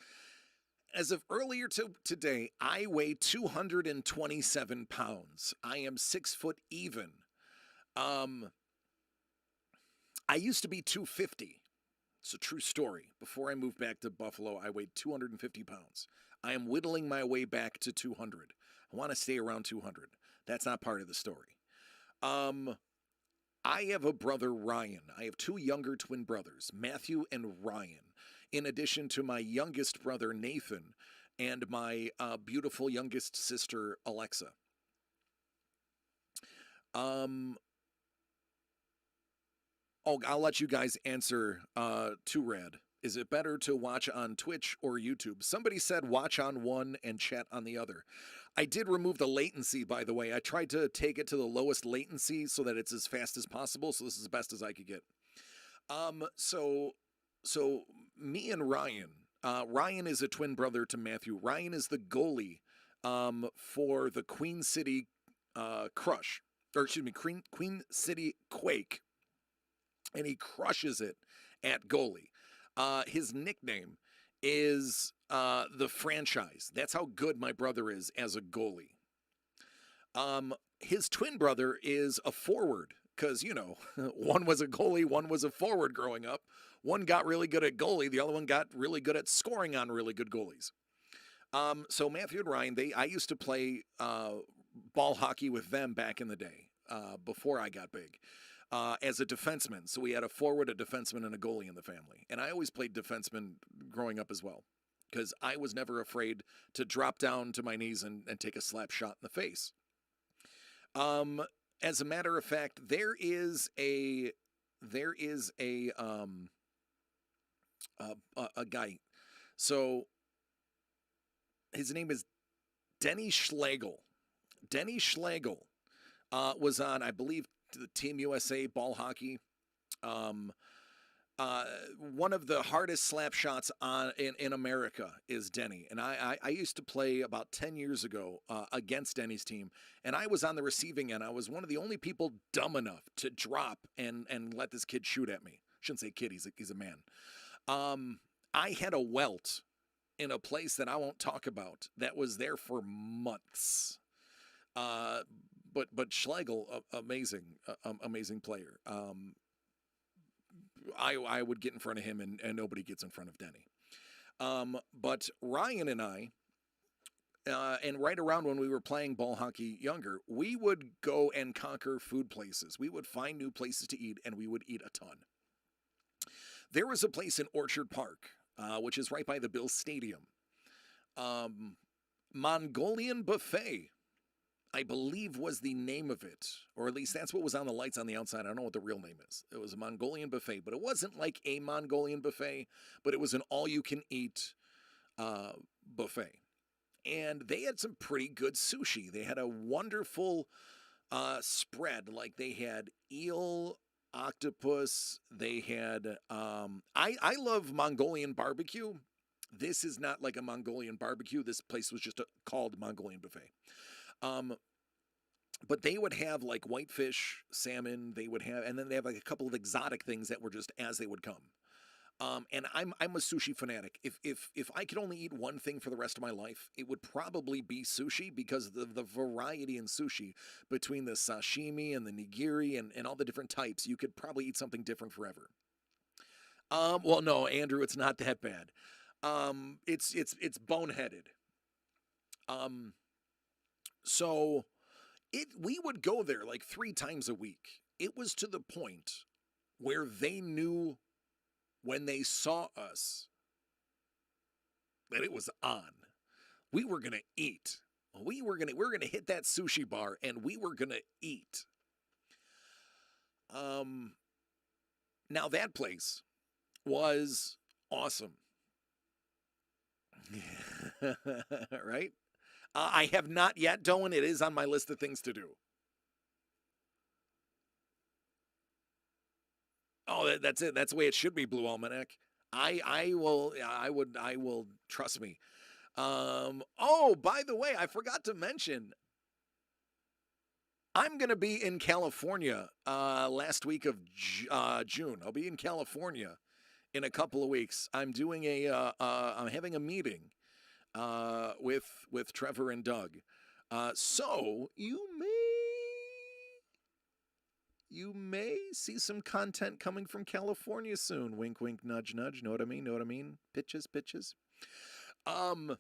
earlier today, I weigh 227 pounds. I am 6 foot even. I used to be 250. It's a true story. Before I moved back to Buffalo, I weighed 250 pounds. I am whittling my way back to 200. I want to stay around 200. That's not part of the story. I have a brother, Ryan. I have two younger twin brothers, Matthew and Ryan, in addition to my youngest brother, Nathan, and my beautiful youngest sister, Alexa. I'll let you guys answer too, Rad. Is it better to watch on Twitch or YouTube? Somebody said watch on one and chat on the other. I did remove the latency, by the way. I tried to take it to the lowest latency so that it's as fast as possible. So this is as best as I could get. So me and Ryan. Ryan is a twin brother to Matthew. Ryan is the goalie for the Queen City Crush, or excuse me, Queen City Quake, and he crushes it at goalie. His nickname is the franchise. That's how good my brother is as a goalie. His twin brother is a forward because, one was a goalie, one was a forward growing up. One got really good at goalie. The other one got really good at scoring on really good goalies. So Matthew and Ryan, I used to play ball hockey with them back in the day before I got big. As a defenseman. So we had a forward, a defenseman, and a goalie in the family. And I always played defenseman growing up as well because I was never afraid to drop down to my knees and take a slap shot in the face. As a matter of fact, there is a guy. So his name is Denny Schlegel. Denny Schlegel was on, I believe, the Team USA ball hockey. One of the hardest slap shots in America is Denny. And I used to play about 10 years ago against Denny's team. And I was on the receiving end. I was one of the only people dumb enough to drop and let this kid shoot at me. Shouldn't say kid, he's a man. I had a welt in a place that I won't talk about that was there for months. But Schlegel, amazing player. I would get in front of him, and nobody gets in front of Denny. But Ryan and I, and right around when we were playing ball hockey younger, we would go and conquer food places. We would find new places to eat, and we would eat a ton. There was a place in Orchard Park, which is right by the Bills Stadium. Mongolian Buffet, I believe, was the name of it, or at least that's what was on the lights on the outside. I don't know what the real name is. It was a Mongolian buffet, but it wasn't like a Mongolian buffet, but it was an all-you-can-eat buffet. And they had some pretty good sushi. They had a wonderful spread. Like they had eel, octopus. They had, I love Mongolian barbecue. This is not like a Mongolian barbecue. This place was just called Mongolian Buffet. But they would have like whitefish, salmon, and then they have like a couple of exotic things that were just as they would come. And I'm a sushi fanatic. If I could only eat one thing for the rest of my life, it would probably be sushi because of the variety in sushi between the sashimi and the nigiri and all the different types. You could probably eat something different forever. Well, no, Andrew, it's not that bad. It's boneheaded. So we would go there like 3 times a week. It was to the point where they knew when they saw us that it was on. We were going to eat. We were going to hit that sushi bar and we were going to eat. Um, Now that place was awesome. Right? I have not yet, Doan. It is on my list of things to do. Oh, that's it. That's the way it should be, Blue Almanac. I will trust me. Oh, by the way, I forgot to mention I'm going to be in California last week of June. I'll be in California in a couple of weeks. I'm having a meeting with Trevor and Doug. So you may see some content coming from California soon. Wink, wink, nudge, nudge. Know what I mean? Know what I mean? Pitches, pitches. Um,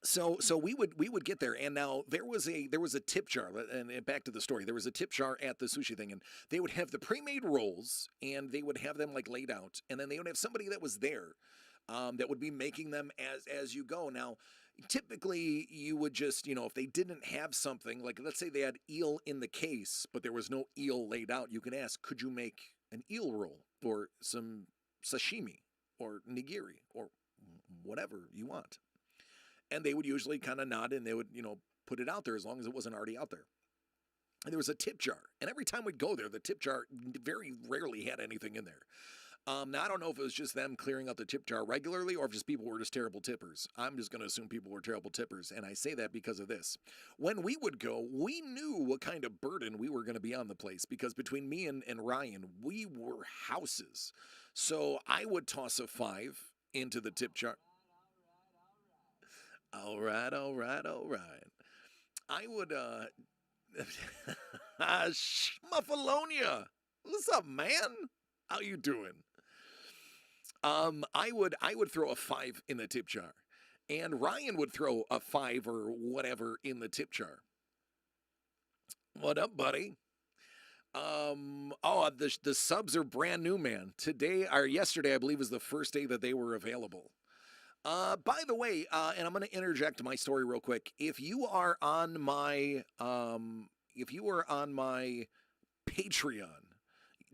so we would get there, and now there was a tip jar, and back to the story. There was a tip jar at the sushi thing, and they would have the pre-made rolls, and they would have them like laid out, and then they would have somebody that was there, that would be making them as you go. Now, typically you would just, if they didn't have something, like let's say they had eel in the case, but there was no eel laid out, you can ask, could you make an eel roll or some sashimi or nigiri or whatever you want? And they would usually kind of nod and they would, put it out there as long as it wasn't already out there. And there was a tip jar. And every time we'd go there, the tip jar very rarely had anything in there. Now, I don't know if it was just them clearing out the tip jar regularly or if just people were just terrible tippers. I'm just going to assume people were terrible tippers. And I say that because of this. When we would go, we knew what kind of burden we were going to be on the place because between me and Ryan, we were houses. So I would toss a 5 into the tip jar. All right, all right, all right. I would, Muffalonia. What's up, man? How you doing? I would throw a 5 in the tip jar, and Ryan would throw a 5 or whatever in the tip jar. What up, buddy? Oh, the subs are brand new, man. Today or yesterday, I believe, was the first day that they were available. By the way, and I'm going to interject my story real quick. If you are on my Patreon,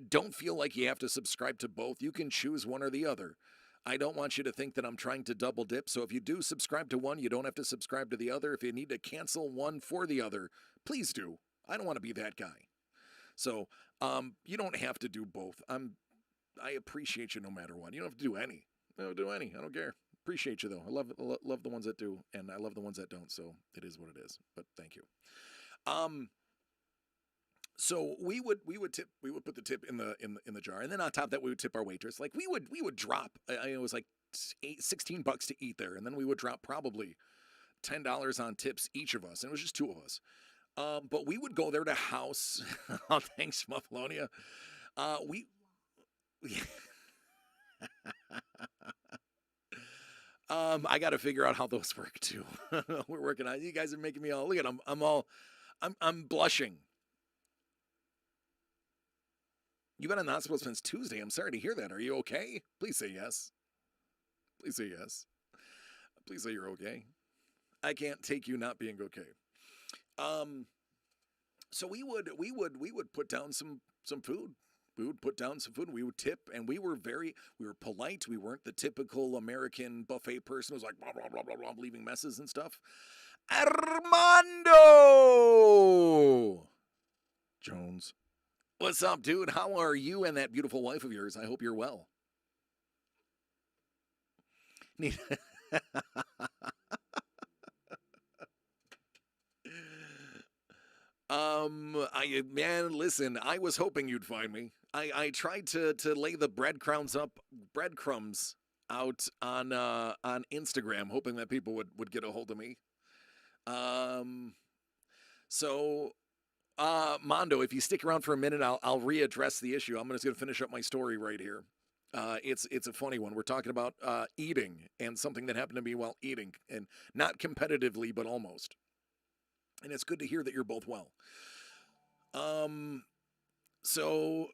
don't feel like you have to subscribe to both. You can choose one or the other. I don't want you to think that I'm trying to double dip. So if you do subscribe to one, you don't have to subscribe to the other. If you need to cancel one for the other, please do. I don't want to be that guy. So, you don't have to do both. I appreciate you no matter what. You don't have to do any. I don't do any. I don't care. Appreciate you though. I love the ones that do, and I love the ones that don't. So it is what it is. But thank you. Um, so we would put the tip in the jar, and then on top of that we would tip our waitress. Like we would drop. It was like $16 to eat there, and then we would drop probably $10 on tips each of us, and it was just two of us. But we would go there to house. Oh, thanks, Muffalonia. We. I got to figure out how those work too. We're working on it. You guys are making me all look at. I'm blushing. You've been in the hospital since Tuesday. I'm sorry to hear that. Are you okay? Please say yes. Please say yes. Please say you're okay. I can't take you not being okay. Um, so we would put down some food. We would put down some food. And we would tip, and we were polite. We weren't the typical American buffet person who's like blah blah blah blah blah, leaving messes and stuff. Armando Jones, what's up, dude? How are you and that beautiful wife of yours? I hope you're well. I man, listen. I was hoping you'd find me. I tried to lay the breadcrumbs out on Instagram, hoping that people would get a hold of me. Um, so Mondo, if you stick around for a minute, I'll readdress the issue. I'm just gonna finish up my story right here. It's a funny one. We're talking about eating and something that happened to me while eating, and not competitively, but almost. And it's good to hear that you're both well. Um, so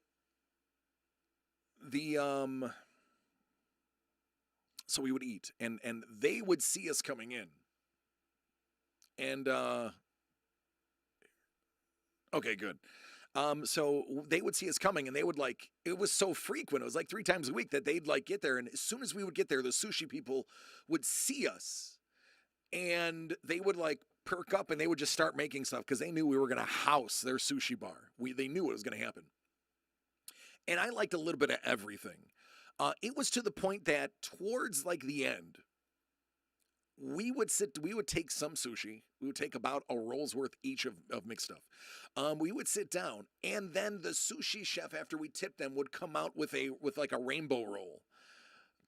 the so we would eat, and they would see us coming in, and okay, good. So they would see us coming and they would like, it was so frequent. It was like 3 times a week that they'd like get there. And as soon as we would get there, the sushi people would see us and they would like perk up and they would just start making stuff because they knew we were going to house their sushi bar. They knew it was going to happen. And I liked a little bit of everything. It was to the point that towards like the end, we would take some sushi. We would take about a roll's worth each of mixed stuff. We would sit down, and then the sushi chef, after we tipped them, would come out with like a rainbow roll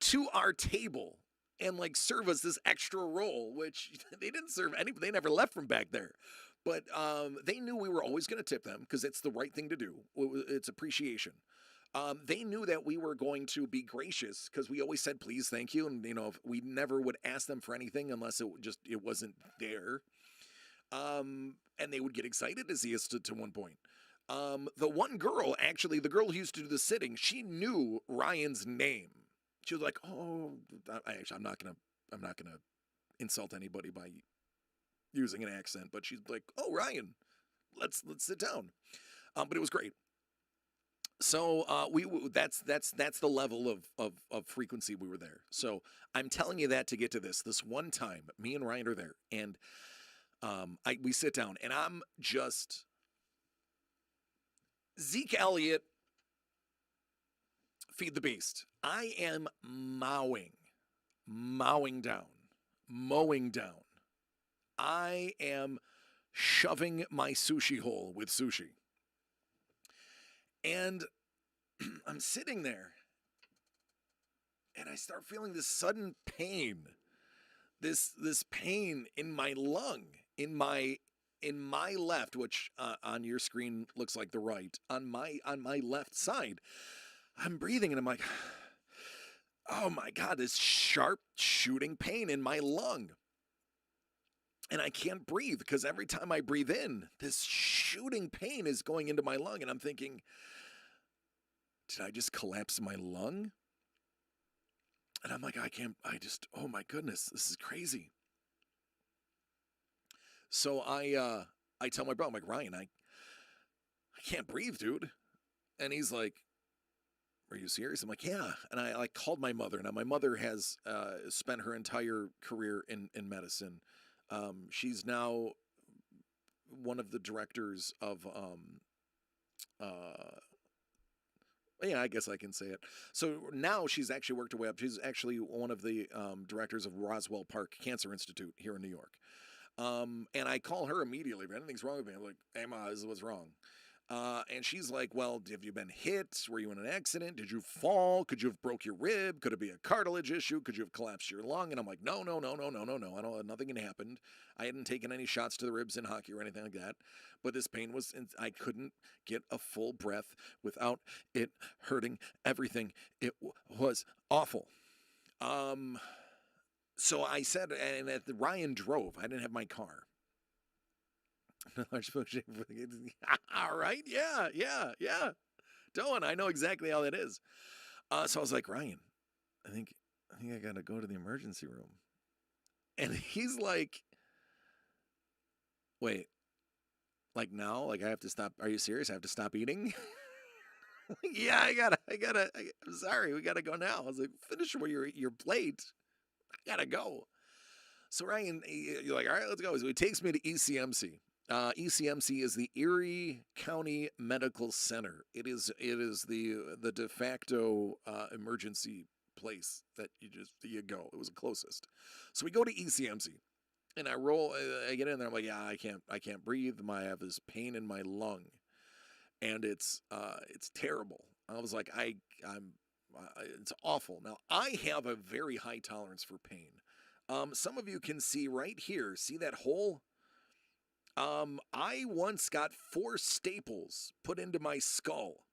to our table and like serve us this extra roll, which they didn't serve anybody. They never left from back there. But they knew we were always going to tip them because it's the right thing to do. It's appreciation. They knew that we were going to be gracious because we always said please, thank you, and we never would ask them for anything unless it wasn't there. And they would get excited to see us to one point. The one girl, actually, the girl who used to do the sitting, she knew Ryan's name. She was like, "Oh, I'm not gonna insult anybody by using an accent," but she's like, "Oh, Ryan, let's sit down." But it was great. So that's the level of frequency we were there. So I'm telling you that to get to this one time, me and Ryan are there, and we sit down, and I'm just Zeke Elliott, feed the beast. I am mowing down. I am shoving my sushi hole with sushi. And I'm sitting there and I start feeling this sudden pain, this pain in my lung, in my left, which on your screen looks like the right, on my left side. I'm breathing and I'm like, oh my God, this sharp shooting pain in my lung. And I can't breathe because every time I breathe in, this shooting pain is going into my lung. And I'm thinking, did I just collapse my lung? And I'm like, oh my goodness, this is crazy. So I tell my brother, I'm like, Ryan, I can't breathe, dude. And he's like, are you serious? I'm like, yeah. And I like called my mother. Now my mother has spent her entire career in medicine. She's now one of the directors of yeah, I guess I can say it. So now she's actually worked her way up. She's actually one of the directors of Roswell Park Cancer Institute here in New York. And I call her immediately if anything's wrong with me. I'm like, hey, Ma, this is what's wrong. And she's like, well, have you been hit? Were you in an accident? Did you fall? Could you have broke your rib? Could it be a cartilage issue? Could you have collapsed your lung? And I'm like, no. Nothing had happened. I hadn't taken any shots to the ribs in hockey or anything like that. But this pain was, I couldn't get a full breath without it hurting everything. It was awful. So I said, and Ryan drove. I didn't have my car. All right, yeah. Doan, I know exactly how that is. So I was like, Ryan, I think I gotta go to the emergency room. And he's like, wait, like now? Like I have to stop? Are you serious? I have to stop eating? Yeah, I'm sorry, we gotta go now. I was like, finish your plate. I gotta go. So Ryan, you're like, all right, let's go. So he takes me to ECMC. ECMC is the Erie County Medical Center. It is the de facto emergency place that you go. It was the closest. So we go to ECMC, and I get in there. I'm like, yeah, I can't breathe. I have this pain in my lung, and it's terrible. I was like, it's awful. Now I have a very high tolerance for pain. Some of you can see right here. See that hole? I once got 4 staples put into my skull,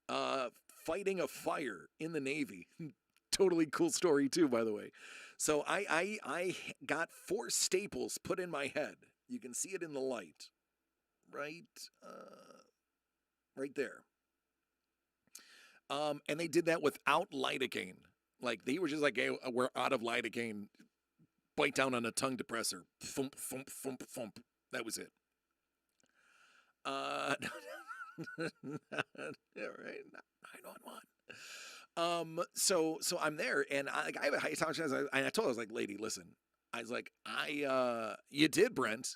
fighting a fire in the Navy. Totally cool story too, by the way. So I got 4 staples put in my head. You can see it in the light, right there. And they did that without lidocaine. Like they were just like, hey, we're out of lidocaine. Bite down on a tongue depressor. Thump, thump, thump, thump. That was it. Yeah, right. 911. So I'm there, and I have a high tolerance. I told her, I was like, lady, listen. I was like, you did, Brent.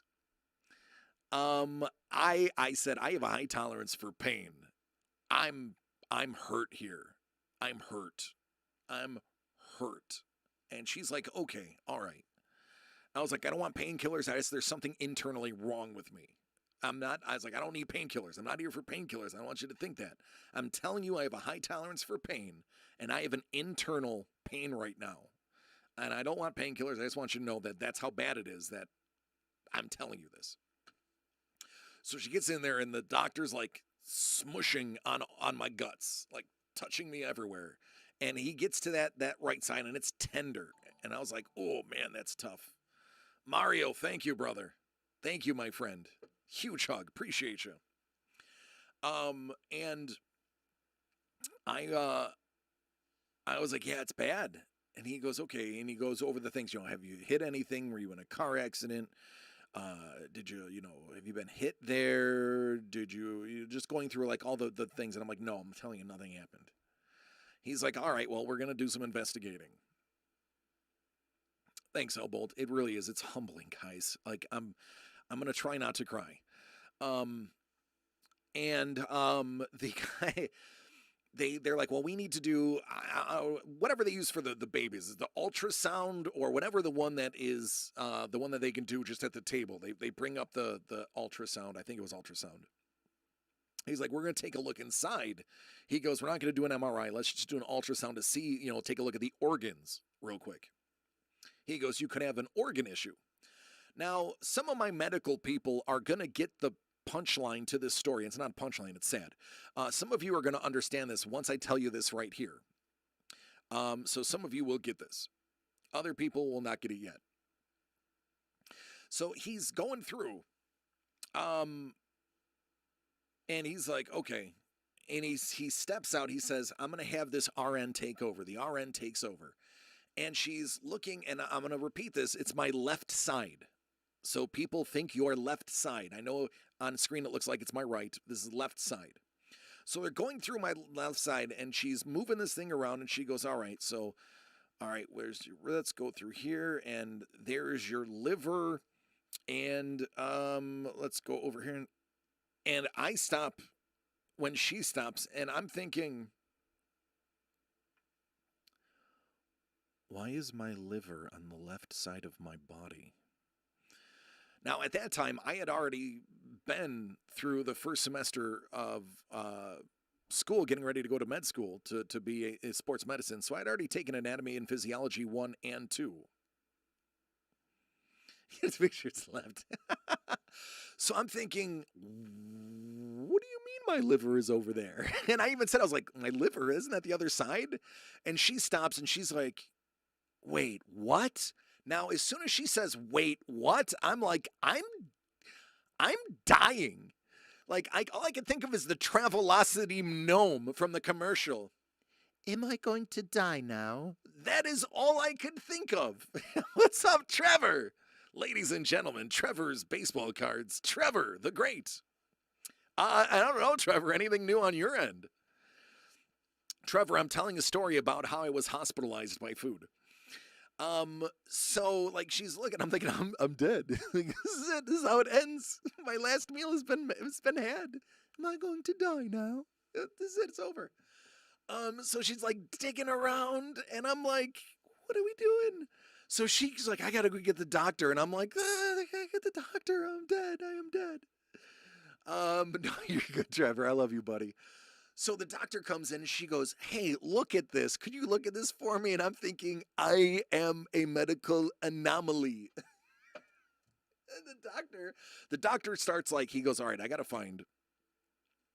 I said I have a high tolerance for pain. I'm I'm hurt here. I'm hurt. I'm hurt. And she's like, okay, all right. I was like, I don't want painkillers. There's something internally wrong with me. I was like, I don't need painkillers. I'm not here for painkillers. I don't want you to think that. I'm telling you, I have a high tolerance for pain, and I have an internal pain right now. And I don't want painkillers. I just want you to know that that's how bad it is that I'm telling you this. So she gets in there, and the doctor's like smushing on my guts, like touching me everywhere. And he gets to that right side, and it's tender. And I was like, oh man, that's tough. Mario, thank you, brother. Thank you, my friend. Huge hug. Appreciate you. And I was like, yeah, it's bad. And he goes, okay. And he goes over the things, have you hit anything? Were you in a car accident? Did you, have you been hit there? Did you just going through like all the things? And I'm like, no, I'm telling you, nothing happened. He's like, all right, well, we're going to do some investigating. Thanks, Elbolt. It really is. It's humbling, guys. Like, I'm going to try not to cry. The guy, they're like, well, we need to do whatever they use for the babies, the ultrasound or whatever the one that is the one that they can do just at the table. They bring up the ultrasound. I think it was ultrasound. He's like, we're going to take a look inside. He goes, we're not going to do an MRI. Let's just do an ultrasound to see, take a look at the organs real quick. He goes, you could have an organ issue. Now, some of my medical people are going to get the punchline to this story. It's not a punchline, it's sad. Some of you are going to understand this once I tell you this right here. So some of you will get this. Other people will not get it yet. So he's going through, and he's like, okay. And he steps out. He says, I'm going to have this RN take over. The RN takes over. And she's looking, and I'm going to repeat this. It's my left side. So people think your left side. I know on screen it looks like it's my right. This is left side. So they're going through my left side, and she's moving this thing around, and she goes, all right, let's go through here, and there's your liver, and let's go over here. And I stop when she stops, and I'm thinking, why is my liver on the left side of my body? Now, at that time, I had already been through the first semester of school, getting ready to go to med school to be a sports medicine. So I'd already taken anatomy and physiology 1 and 2. Just make sure it's left. So I'm thinking, what do you mean my liver is over there? And I even said, I was like, my liver, isn't that the other side? And she stops and she's like, wait, what? Now, as soon as she says, wait, what? I'm like, I'm dying. Like, all I can think of is the Travelocity gnome from the commercial. Am I going to die now? That is all I could think of. What's up, Trevor? Ladies and gentlemen, Trevor's baseball cards. Trevor, the great. I don't know, Trevor, anything new on your end? Trevor, I'm telling a story about how I was hospitalized by food. So like she's looking, I'm thinking, I'm dead. This is it. This is how it ends. My last meal has been had. Am I going to die now? This is it. It's over. So she's like digging around, and I'm like, what are we doing? So she's like, I gotta go get the doctor, and I'm like, I gotta get the doctor. I'm dead. I am dead. But no, you're good, Trevor. I love you, buddy. So the doctor comes in and she goes, hey, look at this. Could you look at this for me? And I'm thinking, I am a medical anomaly. And the doctor starts like, he goes, all right, I got to find.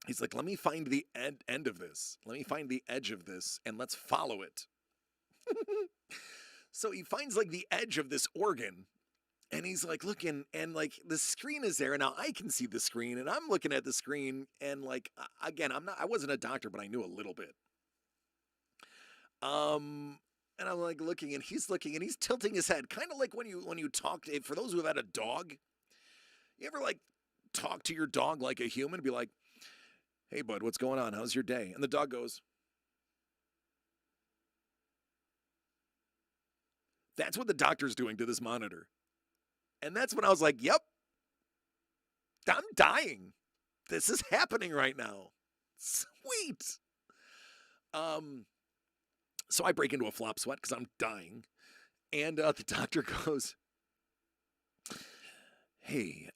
He's like, let me find the end of this. Let me find the edge of this and let's follow it. So he finds like the edge of this organ. And he's like looking, and like the screen is there. And now I can see the screen, and I'm looking at the screen, and like again, I wasn't a doctor, but I knew a little bit. And I'm like looking, and he's looking, and he's tilting his head, kind of like when you talk. For those who have had a dog, you ever like talk to your dog like a human, be like, hey, bud, what's going on? How's your day? And the dog goes, that's what the doctor's doing to this monitor. And that's when I was like, yep, I'm dying. This is happening right now. Sweet. So I break into a flop sweat because I'm dying. And the doctor goes, hey,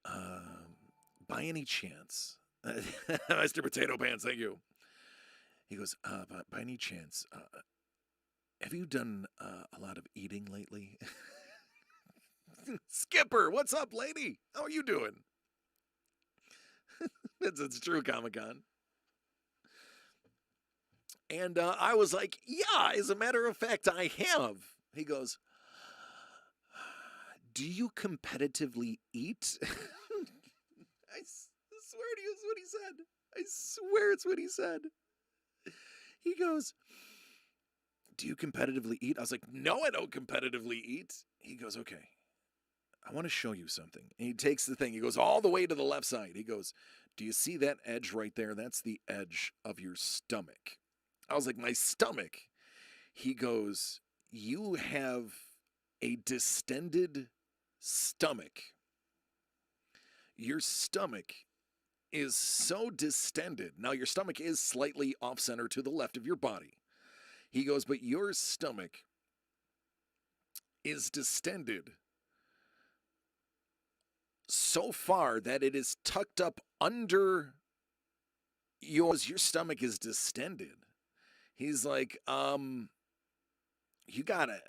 by any chance, Mr. Potato Pants, thank you. He goes, by any chance, have you done a lot of eating lately? Skipper, what's up, lady? How are you doing? It's true, Comic-Con. And I was like, yeah, as a matter of fact, I have. He goes, do you competitively eat? I swear to you, it's what he said. I swear it's what he said. He goes, do you competitively eat? I was like, no, I don't competitively eat. He goes, okay, I want to show you something. And he takes the thing. He goes all the way to the left side. He goes, do you see that edge right there? That's the edge of your stomach. I was like, my stomach? He goes, you have a distended stomach. Your stomach is so distended. Now, your stomach is slightly off-center to the left of your body. He goes, but your stomach is distended so far that it is tucked up under your stomach is distended. He's like, you gotta,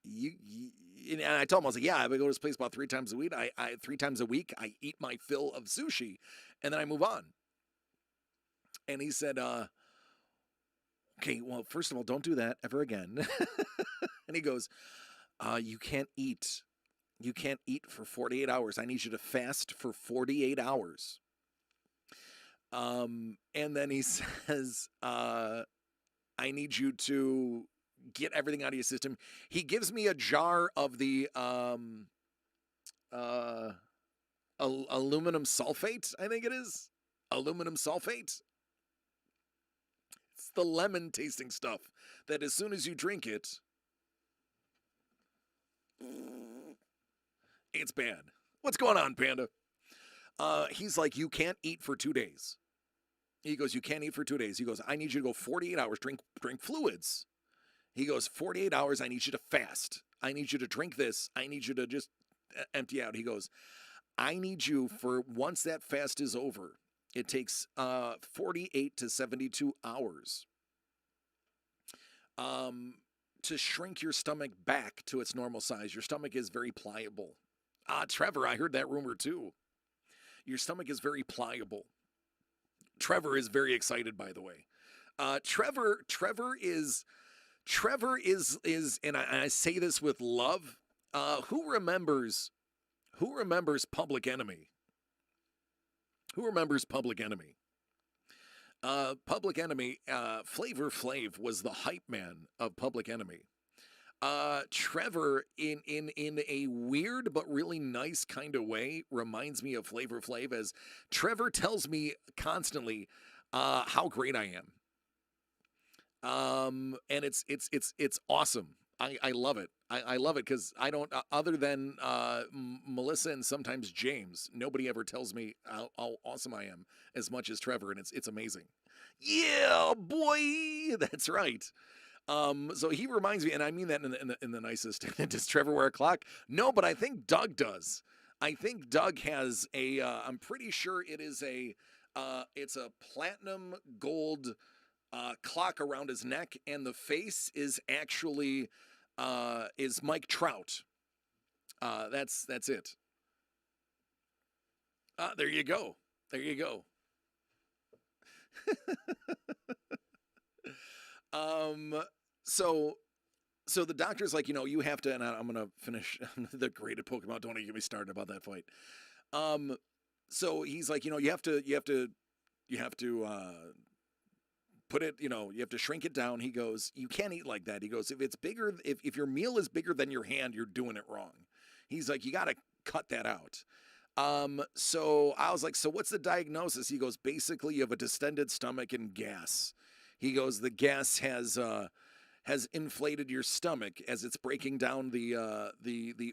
and I told him, I was like, yeah, I go to this place about 3 times a week. I 3 times a week, I eat my fill of sushi, and then I move on. And he said, okay, well, first of all, don't do that ever again. And he goes, you can't eat. You can't eat for 48 hours. I need you to fast for 48 hours. And then he says, I need you to get everything out of your system. He gives me a jar of the aluminum sulfate, I think it is. Aluminum sulfate. It's the lemon tasting stuff that as soon as you drink it, it's bad. What's going on, Panda? He's like, you can't eat for 2 days. He goes, you can't eat for 2 days. He goes, I need you to go 48 hours, drink fluids. He goes, 48 hours, I need you to fast. I need you to drink this. I need you to just empty out. He goes, I need you for, once that fast is over, it takes 48 to 72 hours to shrink your stomach back to its normal size. Your stomach is very pliable. Trevor, I heard that rumor too. Your stomach is very pliable. Trevor is very excited, by the way. Trevor is, and I say this with love. Who remembers Public Enemy? Who remembers Public Enemy? Public Enemy, Flavor Flav was the hype man of Public Enemy. Trevor, in a weird but really nice kind of way, reminds me of Flavor Flav, as Trevor tells me constantly how great I am. And it's awesome. I love it. I love it because I don't, other than Melissa and sometimes James, nobody ever tells me how awesome I am as much as Trevor, and it's amazing. Yeah, boy, that's right. So he reminds me, and I mean that in the nicest. Does Trevor wear a clock? No, but I think Doug does. I think Doug has a. I'm pretty sure it is it's a platinum gold clock around his neck, and the face is actually is Mike Trout. That's it. There you go. There you go. So the doctor's like, you have to, and I'm gonna finish the graded Pokemon. Don't even get me started about that fight. So he's like, you have to put it, you have to shrink it down. He goes, you can't eat like that. He goes, if it's bigger, if your meal is bigger than your hand, you're doing it wrong. He's like, you got to cut that out. So I was like, so what's the diagnosis? He goes, basically, you have a distended stomach and gas. He goes, the gas has inflated your stomach as it's breaking down the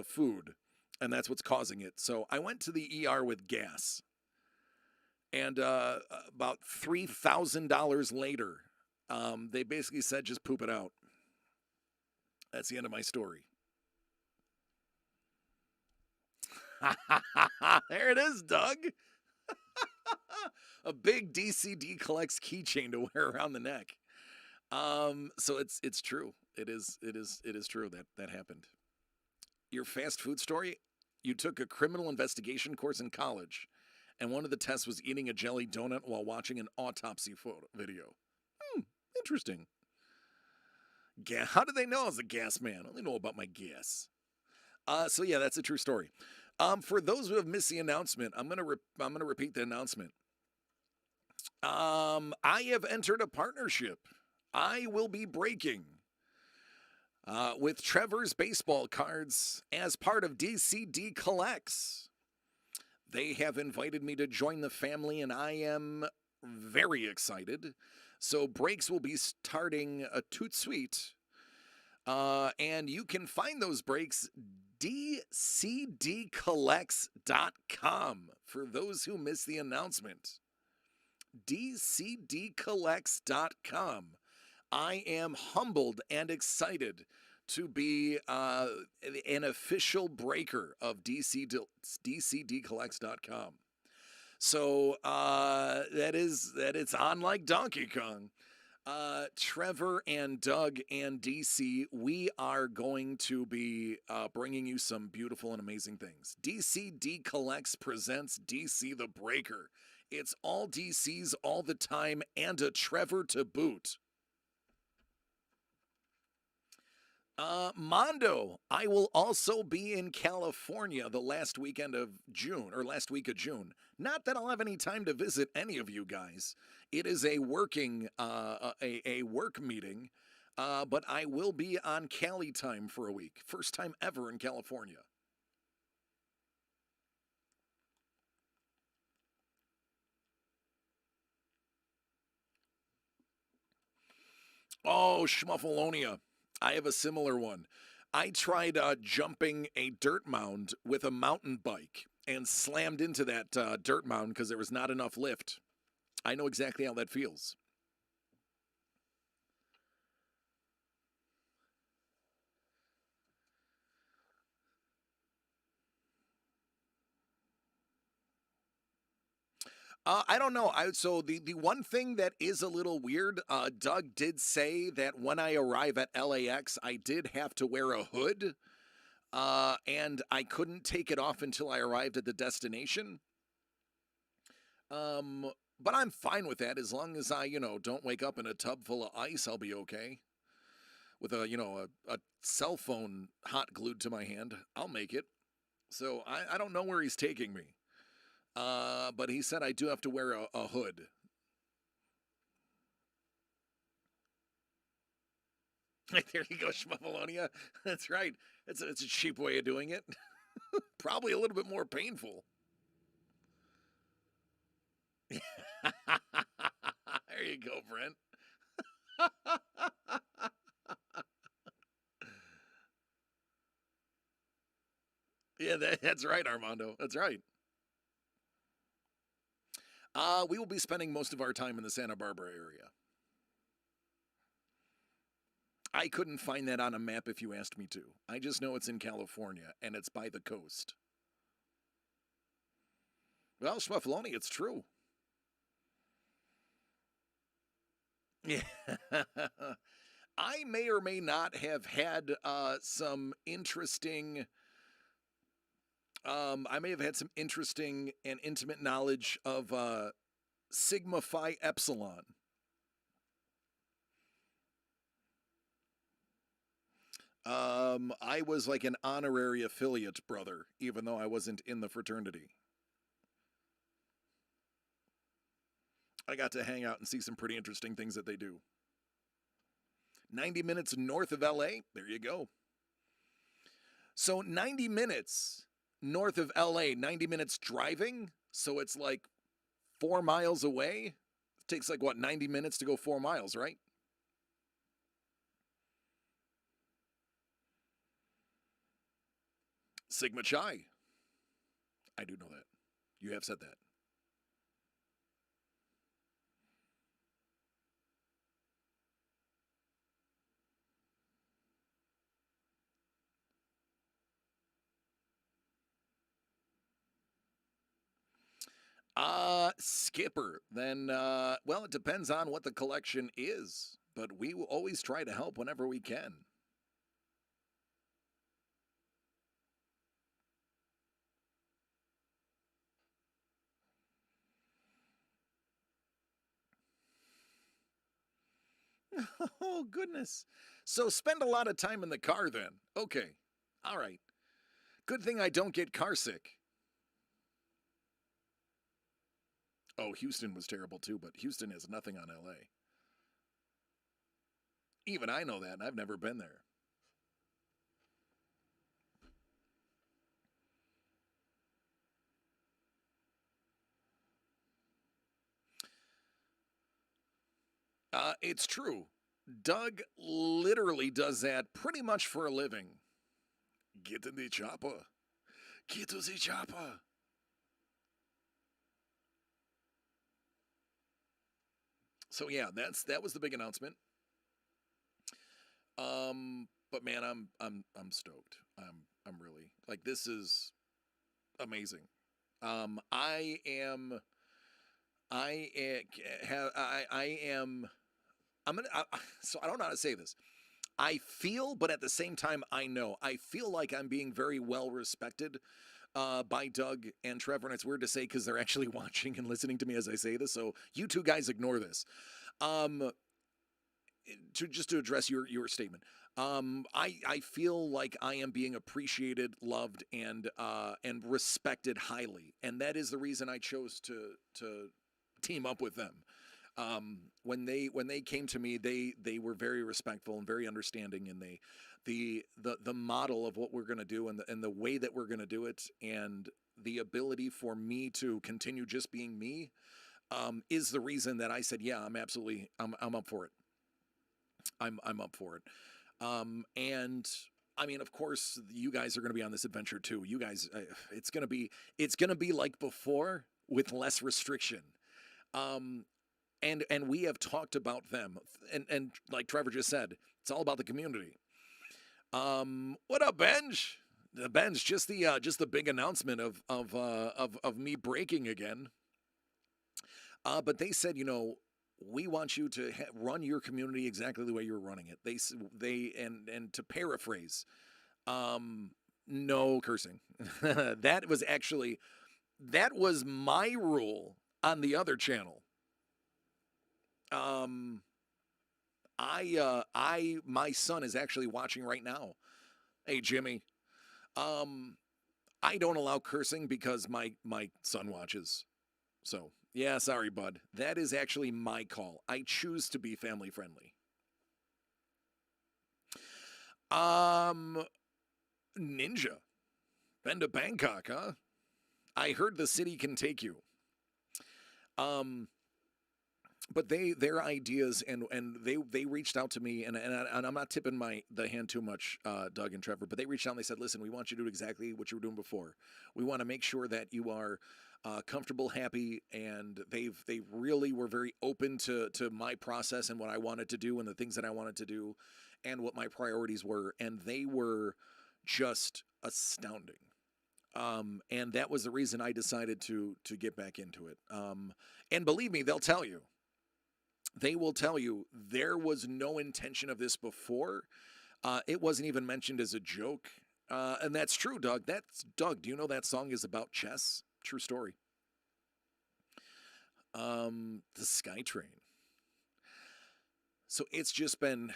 food, and that's what's causing it. So I went to the ER with gas, and about $3,000 later, they basically said just poop it out. That's the end of my story. There it is, Doug. A big DCD collects keychain to wear around the neck. So it's true. It is true that happened. Your fast food story? You took a criminal investigation course in college, and one of the tests was eating a jelly donut while watching an autopsy video. Interesting. How did they know I was a gas man? I only know about my gas. So yeah, that's a true story. For those who have missed the announcement, I'm gonna repeat the announcement. I have entered a partnership. I will be breaking with Trevor's baseball cards as part of DCD Collects. They have invited me to join the family, and I am very excited. So breaks will be starting a toot sweet, and you can find those breaks DCDcollects.com for those who missed the announcement. DCDcollects.com. I am humbled and excited to be an official breaker of DCDcollects.com. So it's on like Donkey Kong. Trevor and Doug and DC, we are going to be bringing you some beautiful and amazing things. DCD Collects presents DC the Breaker. It's all DCs all the time and a Trevor to boot. Mondo, I will also be in California the last week of June. Not that I'll have any time to visit any of you guys. It is a working, a work meeting, but I will be on Cali time for a week. First time ever in California. Oh, Schmuffalonia. I have a similar one. I tried jumping a dirt mound with a mountain bike and slammed into that dirt mound because there was not enough lift. I know exactly how that feels. I don't know. So the one thing that is a little weird, Doug did say that when I arrive at LAX, I did have to wear a hood, and I couldn't take it off until I arrived at the destination. But I'm fine with that as long as I, don't wake up in a tub full of ice. I'll be okay. With a cell phone hot glued to my hand, I'll make it. So I don't know where he's taking me. But he said I do have to wear a hood. There you go, Schmuffalonia. That's right. It's a cheap way of doing it. Probably a little bit more painful. There you go, Brent. Yeah, that's right, Armando. That's right. We will be spending most of our time in the Santa Barbara area. I couldn't find that on a map if you asked me to. I just know it's in California, and it's by the coast. Well, Schmuffaloni, it's true. Yeah. I may or may not have had some interesting... I may have had some interesting and intimate knowledge of Sigma Phi Epsilon. I was like an honorary affiliate brother, even though I wasn't in the fraternity. I got to hang out and see some pretty interesting things that they do. 90 minutes north of LA, there you go. So 90 minutes north of LA, 90 minutes driving. So it's like 4 miles away. It takes like what, 90 minutes to go 4 miles, right? Sigma Chi. I do know that. You have said that. Skipper. Then, well, it depends on what the collection is, but we will always try to help whenever we can. Oh, goodness. So spend a lot of time in the car then. Okay. All right. Good thing I don't get car sick. Oh, Houston was terrible too, but Houston has nothing on LA. Even I know that, and I've never been there. It's true. Doug literally does that pretty much for a living. Get in the chopper. Get to the chopper. So yeah, that was the big announcement. But man, I'm stoked. I'm really like this is amazing. I am I am I'm gonna so I don't know how to say this. I feel, but at the same time, I know. I feel like I'm being very well respected by Doug and Trevor, and it's weird to say because they're actually watching and listening to me as I say this. So you two guys ignore this. Um, to just to address your statement, I feel like I am being appreciated, loved, and respected highly, and that is the reason I chose to team up with them. When they came to me, they were very respectful and very understanding, and the model of what we're going to do and the way that we're going to do it and the ability for me to continue just being me is the reason that I said, yeah, I'm up for it. I'm up for it. And I mean, of course, you guys are going to be on this adventure too. You guys, it's gonna be like before with less restriction. Um, and we have talked about them, and like Trevor just said, it's all about the community. What up, Benj? Benj, just the big announcement of me breaking again. But they said, we want you to run your community exactly the way you're running it. And to paraphrase, um, no cursing. That was my rule on the other channel. Um, my son is actually watching right now. Hey, Jimmy. Um, I don't allow cursing because my son watches. So, yeah, sorry, bud. That is actually my call. I choose to be family friendly. Um, Ninja. Been to Bangkok, huh? I heard the city can take you. Um, but their ideas and they reached out to me and I'm not tipping the hand too much, Doug and Trevor, but they reached out and they said, listen, we want you to do exactly what you were doing before. We want to make sure that you are comfortable, happy, and they really were very open to my process and what I wanted to do and the things that I wanted to do and what my priorities were, and they were just astounding. And that was the reason I decided to get back into it. And believe me, they'll tell you. They will tell you there was no intention of this before. It wasn't even mentioned as a joke. And that's true, Doug. That's Doug. Do you know that song is about chess? True story. The SkyTrain. So it's been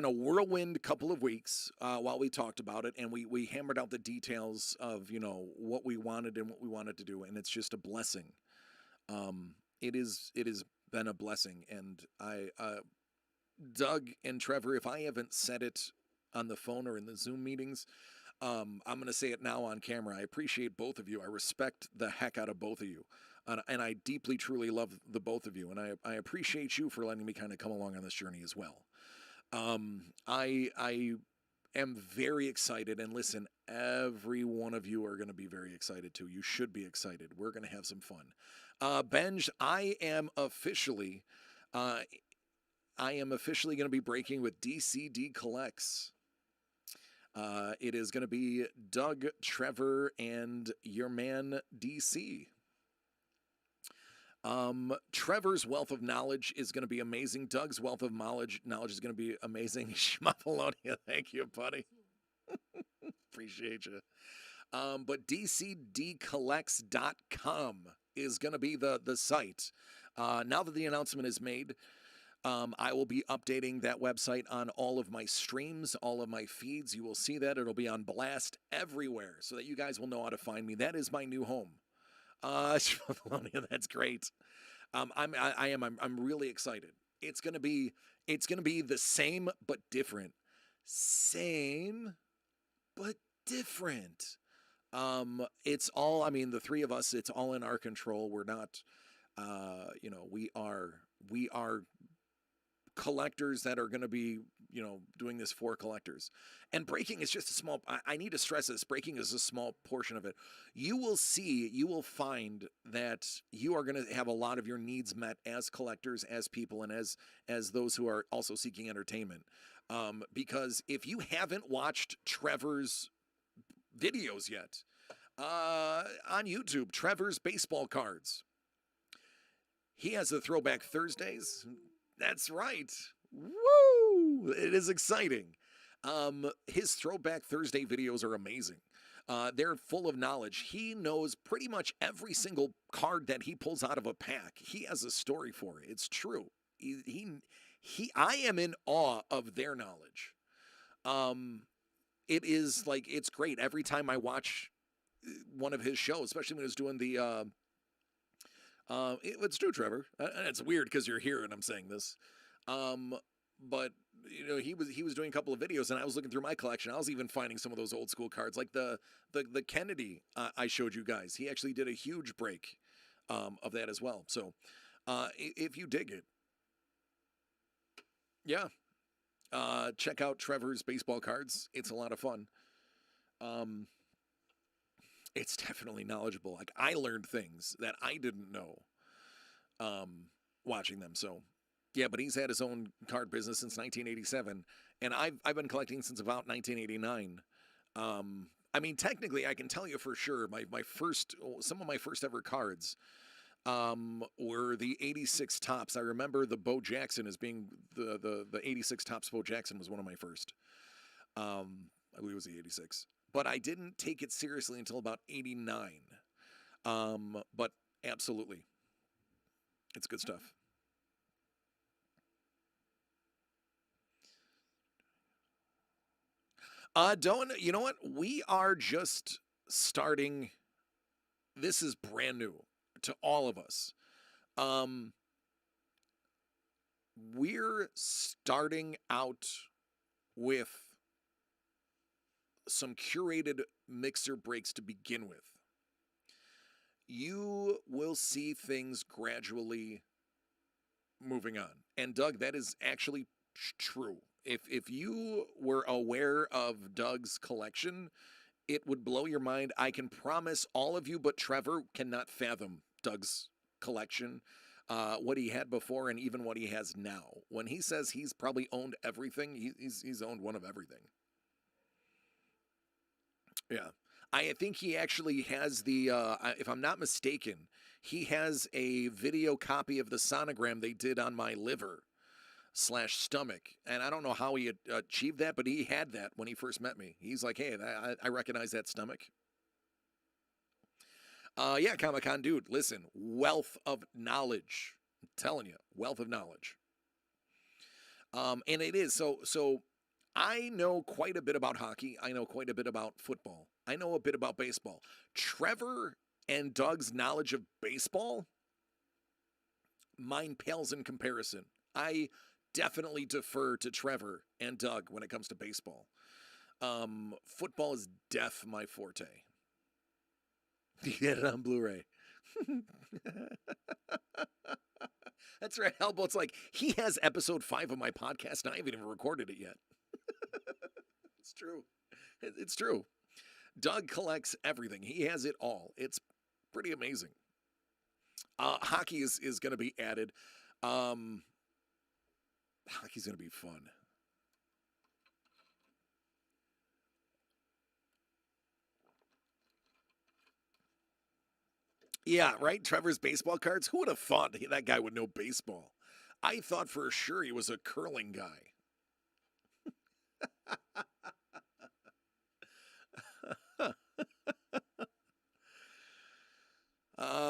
a whirlwind couple of weeks while we talked about it, and we hammered out the details of what we wanted and what we wanted to do, and it's just a blessing. It has been a blessing, and Doug and Trevor, if I haven't said it on the phone or in the Zoom meetings, I'm going to say it now on camera. I appreciate both of you. I respect the heck out of both of you. And I deeply, truly love the both of you. And I appreciate you for letting me kind of come along on this journey as well. I am very excited. And listen, every one of you are going to be very excited too. You should be excited. We're going to have some fun. Benj, I am officially going to be breaking with DCD Collects. It is going to be Doug, Trevor, and your man DC. Trevor's wealth of knowledge is going to be amazing. Doug's wealth of knowledge is going to be amazing. Schmapalonia, thank you, buddy. Appreciate you. But DCDcollects.com is going to be the site. Now that the announcement is made, I will be updating that website on all of my streams, all of my feeds. You will see that. It'll be on blast everywhere so that you guys will know how to find me. That is my new home. That's great. I'm really excited. It's gonna be the same but different. Same but different. It's all, I mean, the three of us, it's all in our control. We're not, we are collectors that are going to be, doing this for collectors. And breaking is just a small, I need to stress this, breaking is a small portion of it. You will find that you are going to have a lot of your needs met as collectors, as people, and as those who are also seeking entertainment. Because if you haven't watched Trevor's videos yet, on YouTube, Trevor's Baseball Cards, he has the Throwback Thursdays. That's right. Woo! It is exciting. His Throwback Thursday videos are amazing. They're full of knowledge. He knows pretty much every single card that he pulls out of a pack. He has a story for it. It's true. I am in awe of their knowledge. It is like, it's great. Every time I watch one of his shows, especially when he was doing the, it's true, Trevor. And it's weird because you're here and I'm saying this. But he was doing a couple of videos and I was looking through my collection. I was even finding some of those old school cards, like the Kennedy I showed you guys. He actually did a huge break of that as well. So if you dig it, yeah, check out Trevor's Baseball Cards. It's a lot of fun. It's definitely knowledgeable. Like, I learned things that I didn't know watching them. So, yeah, but he's had his own card business since 1987, and I've been collecting since about 1989. I mean, technically, I can tell you for sure, some of my first ever cards were the 86 Tops. I remember the Bo Jackson as being the 86 Tops. Bo Jackson was one of my first. I believe it was the 86. But I didn't take it seriously until about 89. But absolutely, it's good stuff. You know what? We are just starting. This is brand new to all of us. We're starting out with some curated mixer breaks to begin with. You will see things gradually moving on. And Doug, that is actually true. If you were aware of Doug's collection, it would blow your mind. I can promise all of you but Trevor cannot fathom Doug's collection, what he had before and even what he has now. When he says he's probably owned everything, he's owned one of everything. Yeah. I think he actually has the, if I'm not mistaken, he has a video copy of the sonogram they did on my liver/stomach. And I don't know how he achieved that, but he had that when he first met me. He's like, hey, I recognize that stomach. Yeah, Comic-Con dude, listen, wealth of knowledge. I'm telling you, wealth of knowledge. And it is, so I know quite a bit about hockey. I know quite a bit about football. I know a bit about baseball. Trevor and Doug's knowledge of baseball, mine pales in comparison. I definitely defer to Trevor and Doug when it comes to baseball. Football is my forte. You get it on Blu-ray. That's right. Hellboat's like, he has episode 5 of my podcast, and I haven't even recorded it yet. It's true. It's true. Doug collects everything. He has it all. It's pretty amazing. Hockey is going to be added. Hockey's going to be fun. Yeah, right? Trevor's baseball cards. Who would have thought that guy would know baseball? I thought for sure he was a curling guy.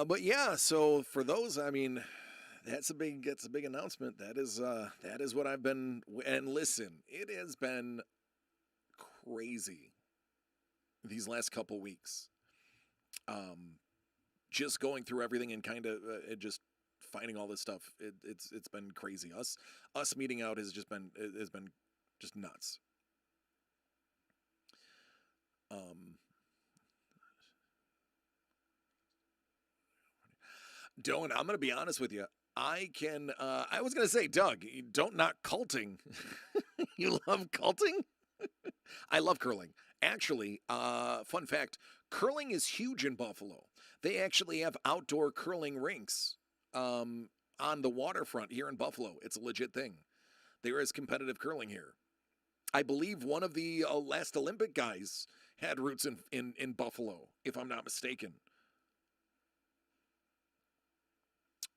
But yeah, so for those, I mean, that's a big announcement. That is what I've been. And listen, it has been crazy these last couple weeks. Just going through everything and kind of just finding all this stuff. It's been crazy. Us meeting out has been just nuts. Dylan, I'm going to be honest with you. I was going to say, Doug, you don't knock culting. You love culting? I love curling. Actually, fun fact, curling is huge in Buffalo. They actually have outdoor curling rinks on the waterfront here in Buffalo. It's a legit thing. There is competitive curling here. I believe one of the last Olympic guys had roots in Buffalo, if I'm not mistaken.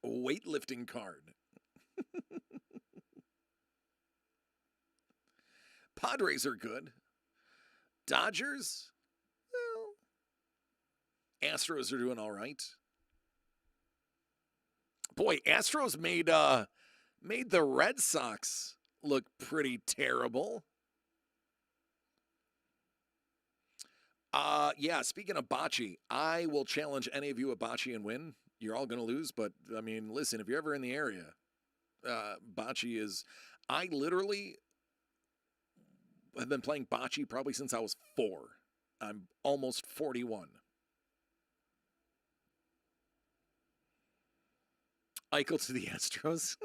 Weightlifting card. Padres are good. Dodgers? Well, Astros are doing all right. Boy, Astros made the Red Sox look pretty terrible. Yeah, speaking of bocce, I will challenge any of you at bocce and win. You're all going to lose, but, I mean, listen, if you're ever in the area, bocce is... I literally have been playing bocce probably since I was 4. I'm almost 41. Eichel to the Astros.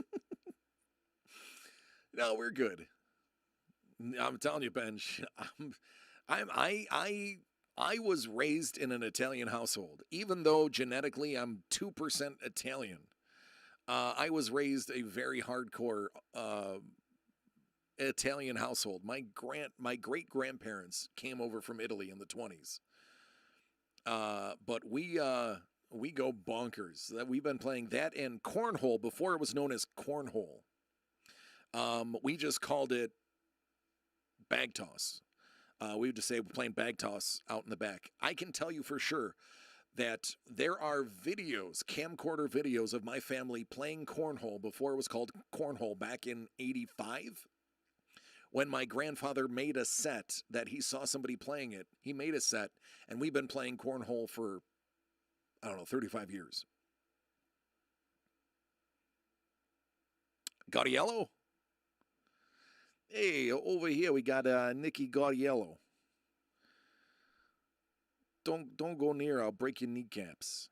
No, we're good. I'm telling you, Benj, I was raised in an Italian household. Even though genetically I'm 2% Italian, I was raised a very hardcore Italian household. My great grandparents came over from Italy in the 20s. But we go bonkers. We've been playing that and cornhole before it was known as cornhole. We just called it bag toss. We would just say we're playing bag toss out in the back. I can tell you for sure that there are videos, camcorder videos of my family playing cornhole before it was called cornhole back in '85. When my grandfather made a set that he saw somebody playing it, he made a set, and we've been playing cornhole for, I don't know, 35 years. Gaudiello? Hey, over here we got Nicky Gaudiello. Don't go near, I'll break your kneecaps.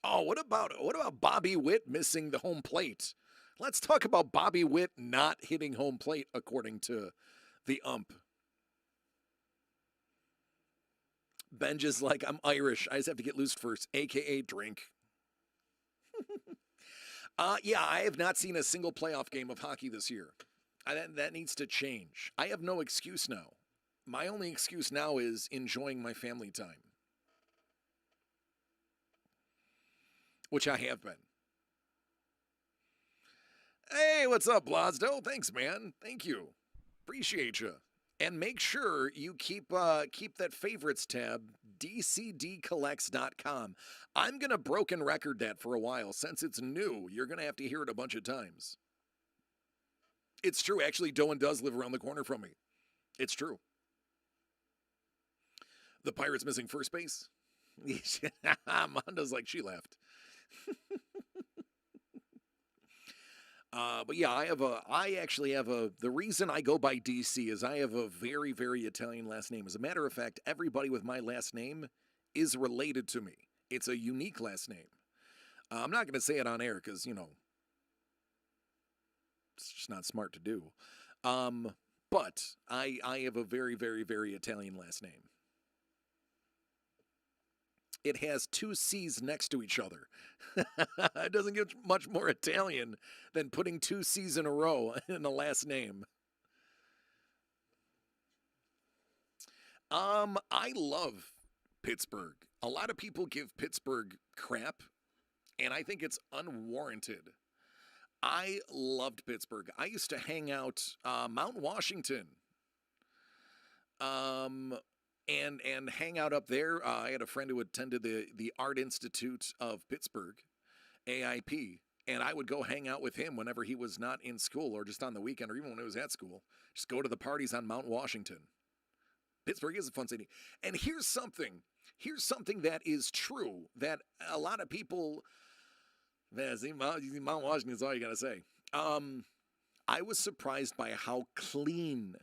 Oh, what about Bobby Witt missing the home plate? Let's talk about Bobby Witt not hitting home plate according to the ump. Benj is like, I'm Irish. I just have to get loose first, a.k.a. drink. Yeah, I have not seen a single playoff game of hockey this year. That needs to change. I have no excuse now. My only excuse now is enjoying my family time. Which I have been. Hey, what's up, Blazdo? Thanks, man. Thank you. Appreciate you. And make sure you keep that favorites tab, dcdcollects.com. I'm going to broken record that for a while. Since it's new, you're going to have to hear it a bunch of times. It's true. Actually, Doan does live around the corner from me. It's true. The Pirates missing first base? Monda's like, she left. But yeah, I actually have the reason I go by DC is I have a very, very Italian last name. As a matter of fact, everybody with my last name is related to me. It's a unique last name. I'm not going to say it on air because, it's just not smart to do. Um, but I have a very, very, very Italian last name. It has two C's next to each other. It doesn't get much more Italian than putting two C's in a row in the last name. I love Pittsburgh. A lot of people give Pittsburgh crap, and I think it's unwarranted. I loved Pittsburgh. I used to hang out Mount Washington, um, and hang out up there. I had a friend who attended the Art Institute of Pittsburgh, AIP, and I would go hang out with him whenever he was not in school or just on the weekend or even when he was at school. Just go to the parties on Mount Washington. Pittsburgh is a fun city. And here's something. Here's something that is true that a lot of people. Man, see, Mount Washington is all you gotta say. I was surprised by how clean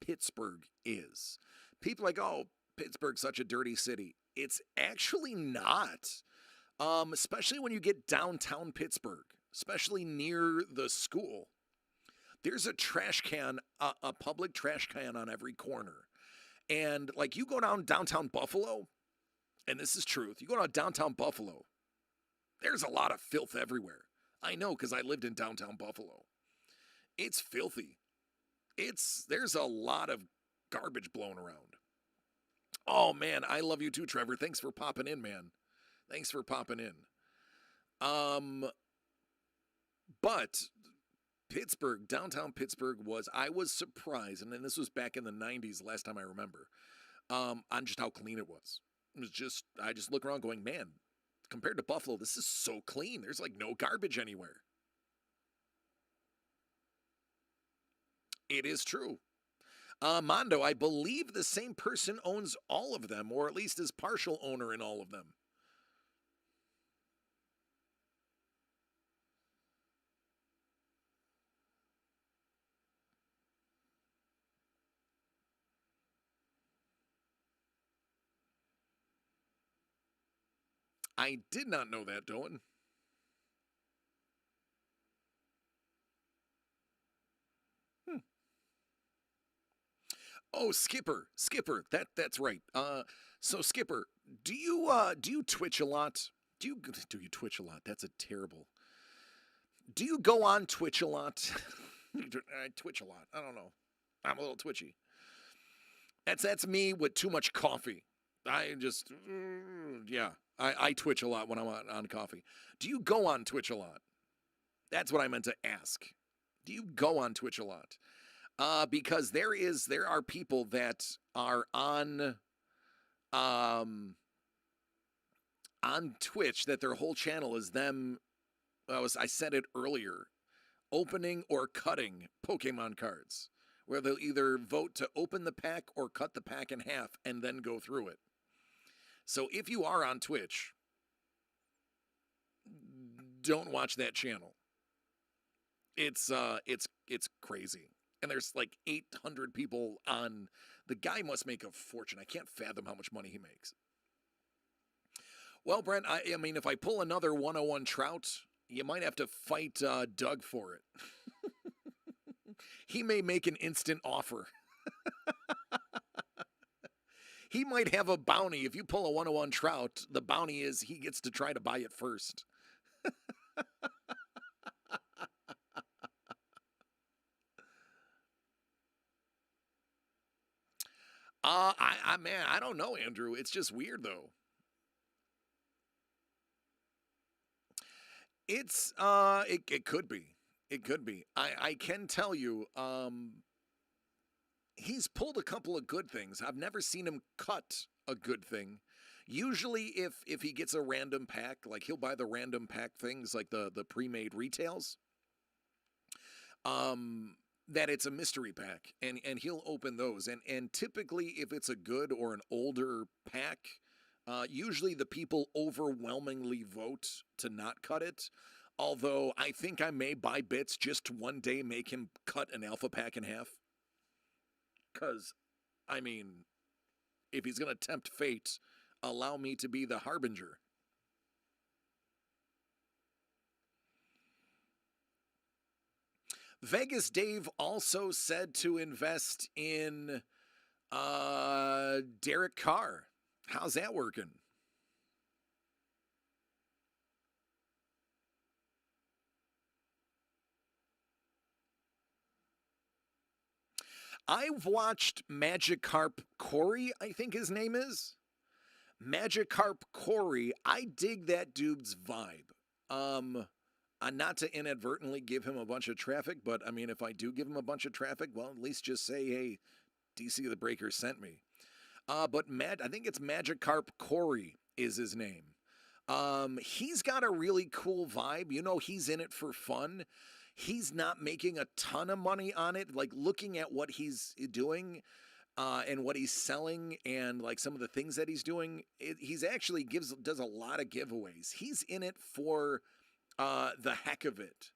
Pittsburgh is. People are like, oh, Pittsburgh's such a dirty city. It's actually not. Especially when you get downtown Pittsburgh, especially near the school. There's a trash can, a public trash can on every corner. And like you go downtown Buffalo, and this is truth, you go downtown Buffalo, there's a lot of filth everywhere. I know because I lived in downtown Buffalo. It's filthy. There's a lot of garbage blown around. Oh man, I love you too, Trevor. Thanks for popping in, man. Thanks for popping in. But Pittsburgh, downtown Pittsburgh I was surprised, and then this was back in the 90s, last time I remember, on just how clean it was. I just look around going, man, compared to Buffalo, this is so clean. There's like no garbage anywhere. It is true. Mondo, I believe the same person owns all of them, or at least is partial owner in all of them. I did not know that, Doan. Oh, Skipper. That's right. So Skipper, do you Twitch a lot? Do you Twitch a lot? That's a terrible. Do you go on Twitch a lot? I Twitch a lot. I don't know. I'm a little twitchy. That's me with too much coffee. I just yeah. I Twitch a lot when I'm on coffee. Do you go on Twitch a lot? That's what I meant to ask. Do you go on Twitch a lot? Because there are people that are on Twitch that their whole channel is them. I said it earlier, opening or cutting Pokemon cards, where they'll either vote to open the pack or cut the pack in half and then go through it. So if you are on Twitch, don't watch that channel. It's crazy. And there's like 800 people on. The guy must make a fortune. I can't fathom how much money he makes. Well, Brent, I mean, if I pull another 101 Trout, you might have to fight Doug for it. He may make an instant offer. He might have a bounty. If you pull a 101 Trout, the bounty is he gets to try to buy it first. Man, I don't know, Andrew. It's just weird though. It could be. It could be. I can tell you, he's pulled a couple of good things. I've never seen him cut a good thing. Usually if he gets a random pack, like he'll buy the random pack things like the pre-made retails. That it's a mystery pack and he'll open those and typically if it's a good or an older pack, usually the people overwhelmingly vote to not cut it. Although I think I may buy bits just to one day make him cut an alpha pack in half. Because, I mean, if he's going to tempt fate, allow me to be the harbinger. Vegas Dave also said to invest in Derek Carr. How's that working? I've watched Magikarp Corey, I think his name is. Magikarp Corey, I dig that dude's vibe. Not to inadvertently give him a bunch of traffic, but I mean, if I do give him a bunch of traffic, well, at least just say, hey, DC the Breaker sent me. But I think it's Magikarp Corey is his name. He's got a really cool vibe. You know, he's in it for fun. He's not making a ton of money on it. Like looking at what he's doing and what he's selling and like some of the things that he's doing, he's actually does a lot of giveaways. He's in it for the heck of it.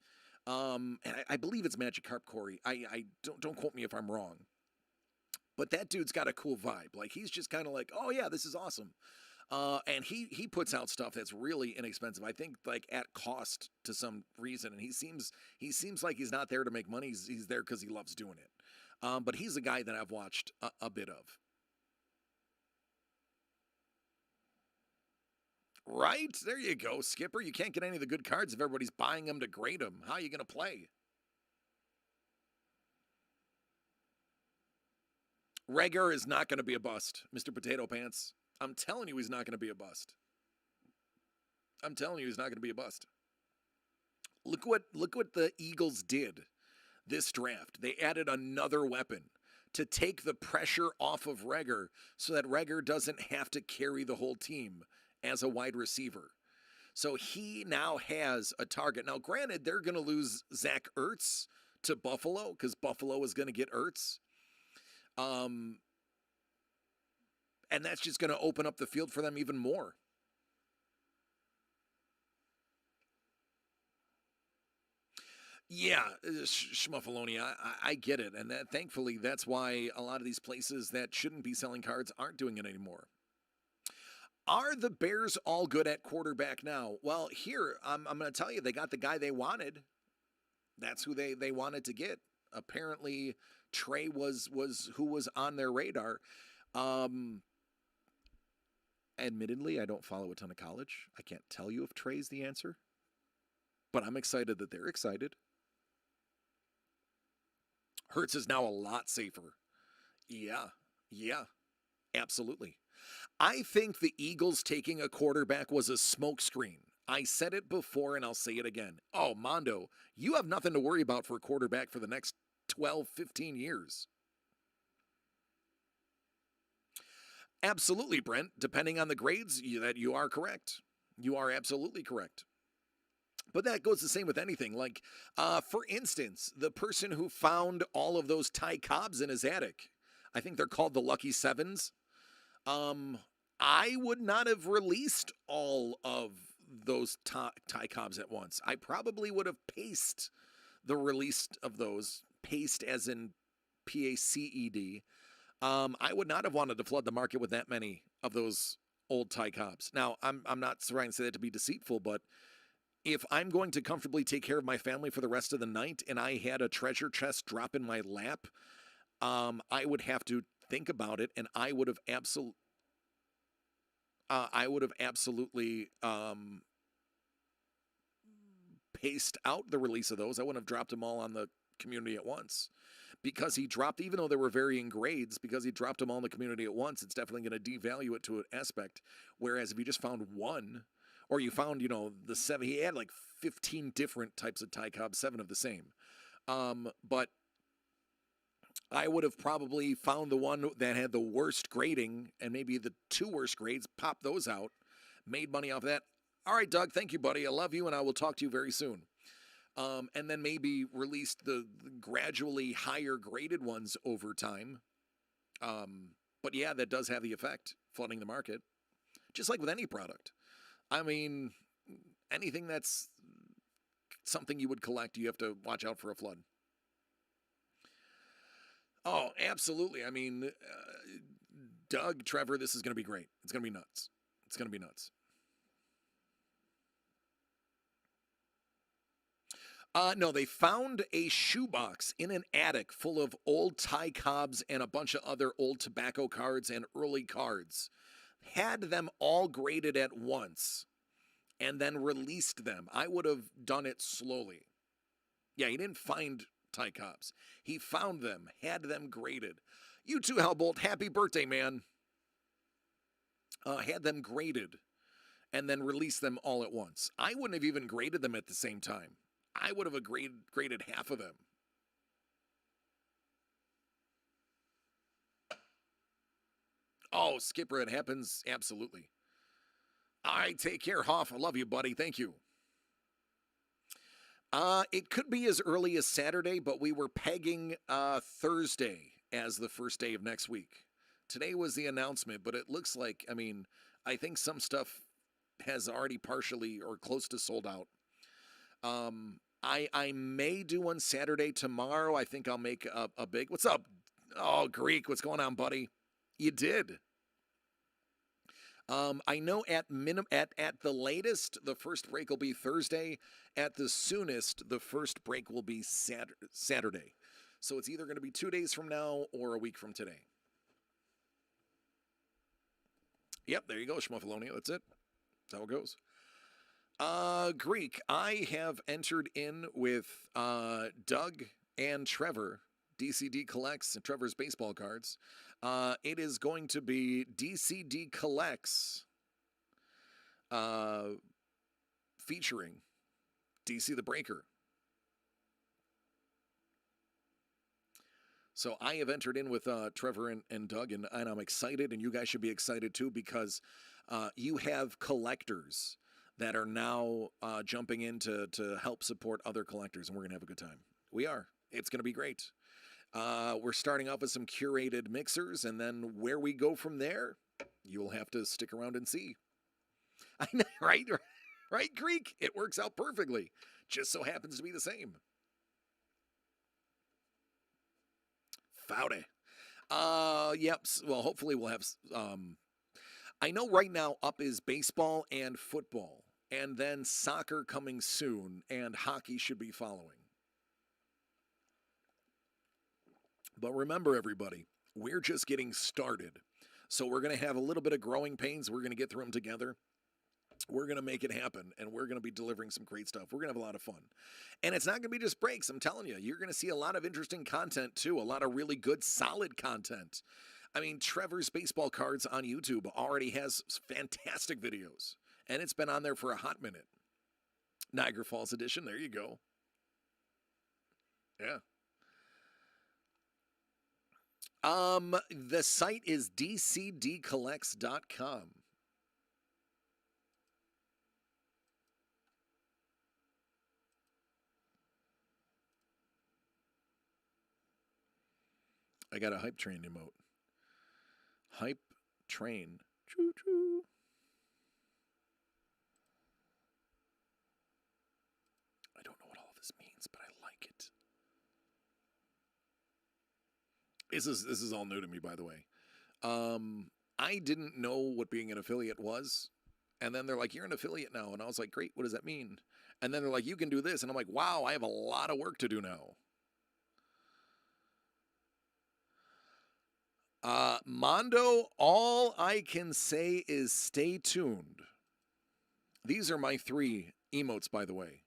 And I believe it's Magikarp Corey. I don't quote me if I'm wrong. But that dude's got a cool vibe. Like he's just kind of like, oh yeah, this is awesome. And he puts out stuff that's really inexpensive. I think like at cost to some reason. And he seems like he's not there to make money. He's there because he loves doing it. But he's a guy that I've watched a bit of. Right? There you go, Skipper. You can't get any of the good cards if everybody's buying them to grade them. How are you going to play? Reagor is not going to be a bust, Mr. Potato Pants. I'm telling you he's not going to be a bust. I'm telling you he's not going to be a bust. Look what the Eagles did this draft. They added another weapon to take the pressure off of Reagor so that Reagor doesn't have to carry the whole team as a wide receiver. So he now has a target. Now, granted, they're going to lose Zach Ertz to Buffalo because Buffalo is going to get Ertz. And that's just going to open up the field for them even more. Yeah, Schmuffaloni, I get it. And that, thankfully, that's why a lot of these places that shouldn't be selling cards aren't doing it anymore. Are the Bears all good at quarterback now? Well, here, I'm going to tell you, they got the guy they wanted. That's who they wanted to get. Apparently, Trey was who was on their radar. Admittedly, I don't follow a ton of college. I can't tell you if Trey's the answer. But I'm excited that they're excited. Hurts is now a lot safer. Yeah, absolutely. I think the Eagles taking a quarterback was a smokescreen. I said it before and I'll say it again. Oh, Mondo, you have nothing to worry about for a quarterback for the next 12, 15 years. Absolutely, Brent. Depending on the grades, that you are correct. You are absolutely correct. But that goes the same with anything. Like, for instance, the person who found all of those Ty Cobbs in his attic, I think they're called the Lucky Sevens. I would not have released all of those Ty Cobbs at once. I probably would have paced the release of those, paced as in PACED. I would not have wanted to flood the market with that many of those old Ty Cobbs. Now, I'm not trying to say that to be deceitful, but if I'm going to comfortably take care of my family for the rest of the night and I had a treasure chest drop in my lap, I would have to think about it, and I would have absolutely paced out the release of those. I wouldn't have dropped them all on the community at once. Because he dropped, even though there were varying grades, because he dropped them all in the community at once, it's definitely going to devalue it to an aspect. Whereas if you just found one, or you found, the 7, he had like 15 different types of Ty Cobb, 7 of the same. But I would have probably found the one that had the worst grading and maybe the 2 worst grades, popped those out, made money off of that. All right, Doug, thank you, buddy. I love you, and I will talk to you very soon. And then maybe released the gradually higher graded ones over time. But yeah, that does have the effect, flooding the market, just like with any product. I mean, anything that's something you would collect, you have to watch out for a flood. Oh, absolutely. I mean, Doug, Trevor, this is going to be great. It's going to be nuts. It's going to be nuts. No, they found a shoebox in an attic full of old Ty Cobbs and a bunch of other old tobacco cards and early cards. Had them all graded at once and then released them. I would have done it slowly. Yeah, he didn't find Ty Cobbs. He found them, had them graded. You too, Hellbolt. Happy birthday, man. Had them graded and then released them all at once. I wouldn't have even graded them at the same time. I would have graded half of them. Oh, Skipper, it happens. Absolutely. All right, take care, Hoff. I love you, buddy. Thank you. It could be as early as Saturday, but we were pegging Thursday as the first day of next week. Today was the announcement, but it looks like, I think some stuff has already partially or close to sold out. I may do one Saturday tomorrow. I think I'll make a big. What's up? Oh, Greek, what's going on, buddy? You did. I know at the latest, the first break will be Thursday. At the soonest, the first break will be Saturday. So it's either going to be 2 days from now or a week from today. Yep, there you go, Schmuffalonia. That's it. That's how it goes. Greek, I have entered in with Doug and Trevor, DCD Collects and Trevor's baseball cards. It is going to be DCD Collects featuring DC the Breaker. So I have entered in with Trevor and Doug, and I'm excited, and you guys should be excited too, because you have collectors that are now jumping in to help support other collectors, and we're going to have a good time. We are. It's going to be great. We're starting off with some curated mixers, and then where we go from there, you'll have to stick around and see. I know, right? Right, Greek? It works out perfectly. Just so happens to be the same. Foudy. Yep. Well, hopefully we'll have. I know right now up is baseball and football, and then soccer coming soon, and hockey should be following. But remember, everybody, we're just getting started. So we're going to have a little bit of growing pains. We're going to get through them together. We're going to make it happen, and we're going to be delivering some great stuff. We're going to have a lot of fun. And it's not going to be just breaks, I'm telling you. You're going to see a lot of interesting content, too, a lot of really good, solid content. Trevor's Baseball Cards on YouTube already has fantastic videos, and it's been on there for a hot minute. Niagara Falls edition, there you go. Yeah. The site is dcdcollects.com. I got a hype train emote. Hype train. Choo choo. I don't know what all of this means, but I like it. This is all new to me, by the way. I didn't know what being an affiliate was. And then they're like, you're an affiliate now. And I was like, great, what does that mean? And then they're like, you can do this. And I'm like, wow, I have a lot of work to do now. Mondo, all I can say is stay tuned. These are my 3 emotes, by the way.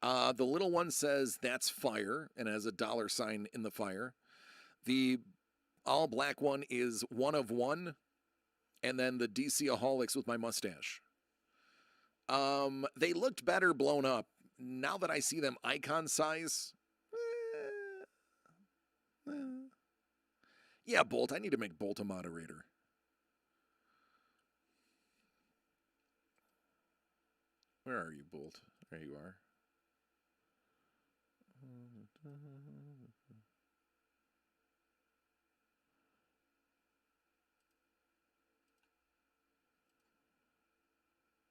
The little one says, that's fire, and has a $sign in the fire. The all black one is one of one, and then the DC-aholics with my mustache. They looked better blown up. Now that I see them icon size, yeah, Bolt. I need to make Bolt a moderator. Where are you, Bolt? There you are.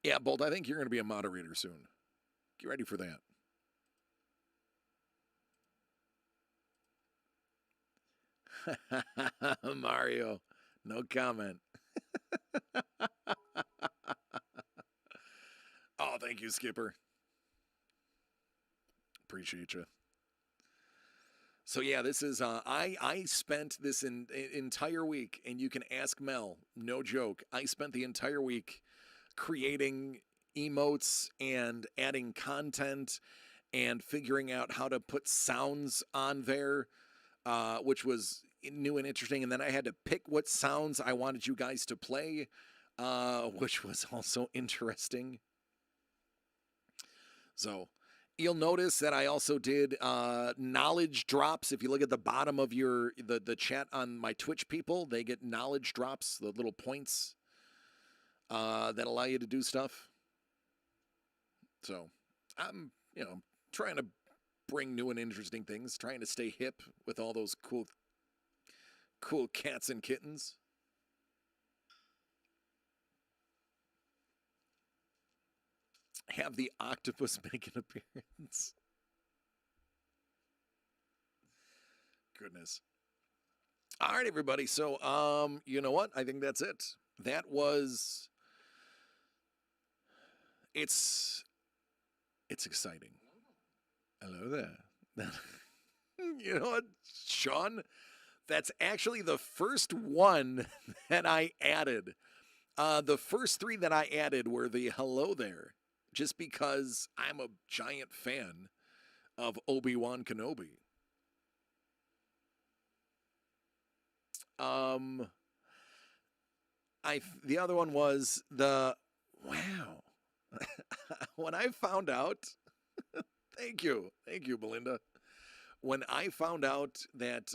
Yeah, Bolt, I think you're going to be a moderator soon. Get ready for that. Mario, no comment. Oh, thank you, Skipper. Appreciate you. So yeah, this is I spent this entire week, and you can ask Mel. No joke. I spent the entire week creating emotes and adding content and figuring out how to put sounds on there, which was new and interesting. And then I had to pick what sounds I wanted you guys to play, which was also interesting. So you'll notice that I also did knowledge drops. If you look at the bottom of the chat on my Twitch people, they get knowledge drops, the little points that allow you to do stuff. So I'm, trying to bring new and interesting things, trying to stay hip with all those cool cats and kittens. Have the octopus make an appearance. Goodness. All right, everybody. So, you know what? I think that's it. That was. It's exciting. Hello there. You know what, Sean? That's actually the first one that I added. The first three that I added were the hello there, just because I'm a giant fan of Obi-Wan Kenobi. The other one was the wow. When I found out, thank you, Belinda. When I found out that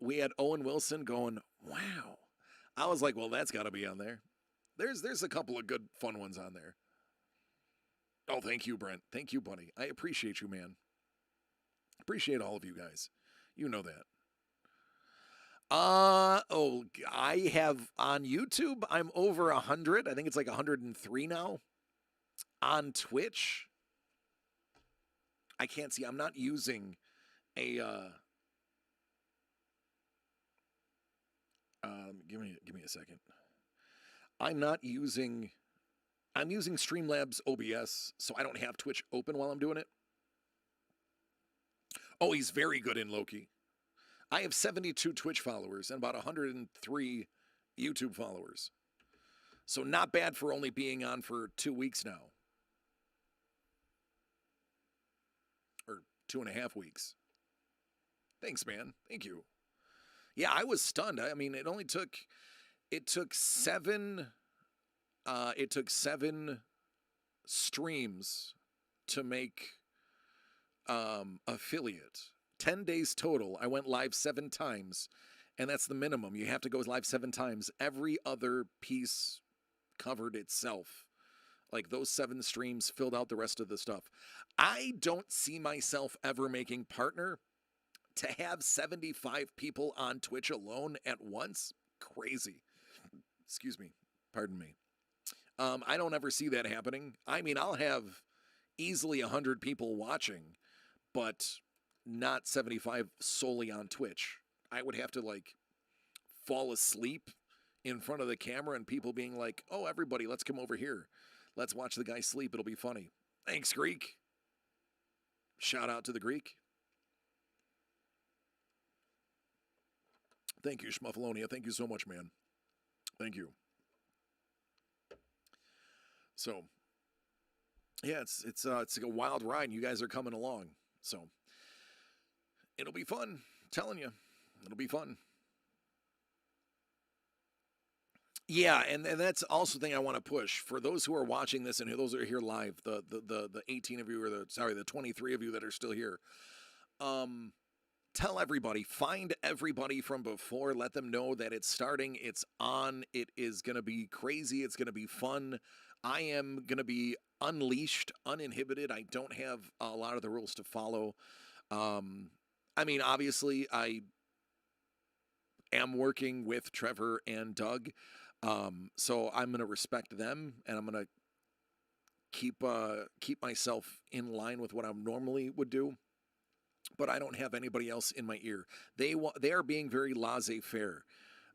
we had Owen Wilson going, wow, I was like, well, that's got to be on there. There's a couple of good fun ones on there. Oh, thank you, Brent. Thank you, buddy. I appreciate you, man. Appreciate all of you guys. You know that. I have on YouTube, I'm over 100. I think it's like 103 now. On Twitch, I can't see. I'm not using a give me a second. I'm using Streamlabs OBS, so I don't have Twitch open while I'm doing it. Oh, he's very good in Loki. I have 72 Twitch followers and about 103 YouTube followers. So not bad for only being on for 2 weeks now. Or 2.5 weeks. Thanks, man. Thank you. Yeah, I was stunned. I mean, it took 7 streams to make affiliate. 10 days total. I went live 7 times, and that's the minimum. You have to go live 7 times. Every other piece covered itself. Like those 7 streams filled out the rest of the stuff. I don't see myself ever making partner. To have 75 people on Twitch alone at once, crazy. Excuse me. Pardon me. I don't ever see that happening. I mean, I'll have easily 100 people watching, but not 75 solely on Twitch. I would have to fall asleep in front of the camera and people being like, oh, everybody, let's come over here. Let's watch the guy sleep. It'll be funny. Thanks, Greek. Shout out to the Greek. Thank you, Schmuffalonia. Thank you so much, man. Thank you. So, yeah, it's like a wild ride, and you guys are coming along. So, it'll be fun. I'm telling you, it'll be fun. Yeah, and that's also the thing I want to push for those who are watching this and those who are here live. The 18 of you, or the 23 of you that are still here. Tell everybody, find everybody from before, let them know that it's starting, it's on, it is going to be crazy, it's going to be fun. I am going to be unleashed, uninhibited. I don't have a lot of the rules to follow. I mean, obviously, I am working with Trevor and Doug, so I'm going to respect them, and I'm going to keep myself in line with what I normally would do. But I don't have anybody else in my ear. They are being very laissez-faire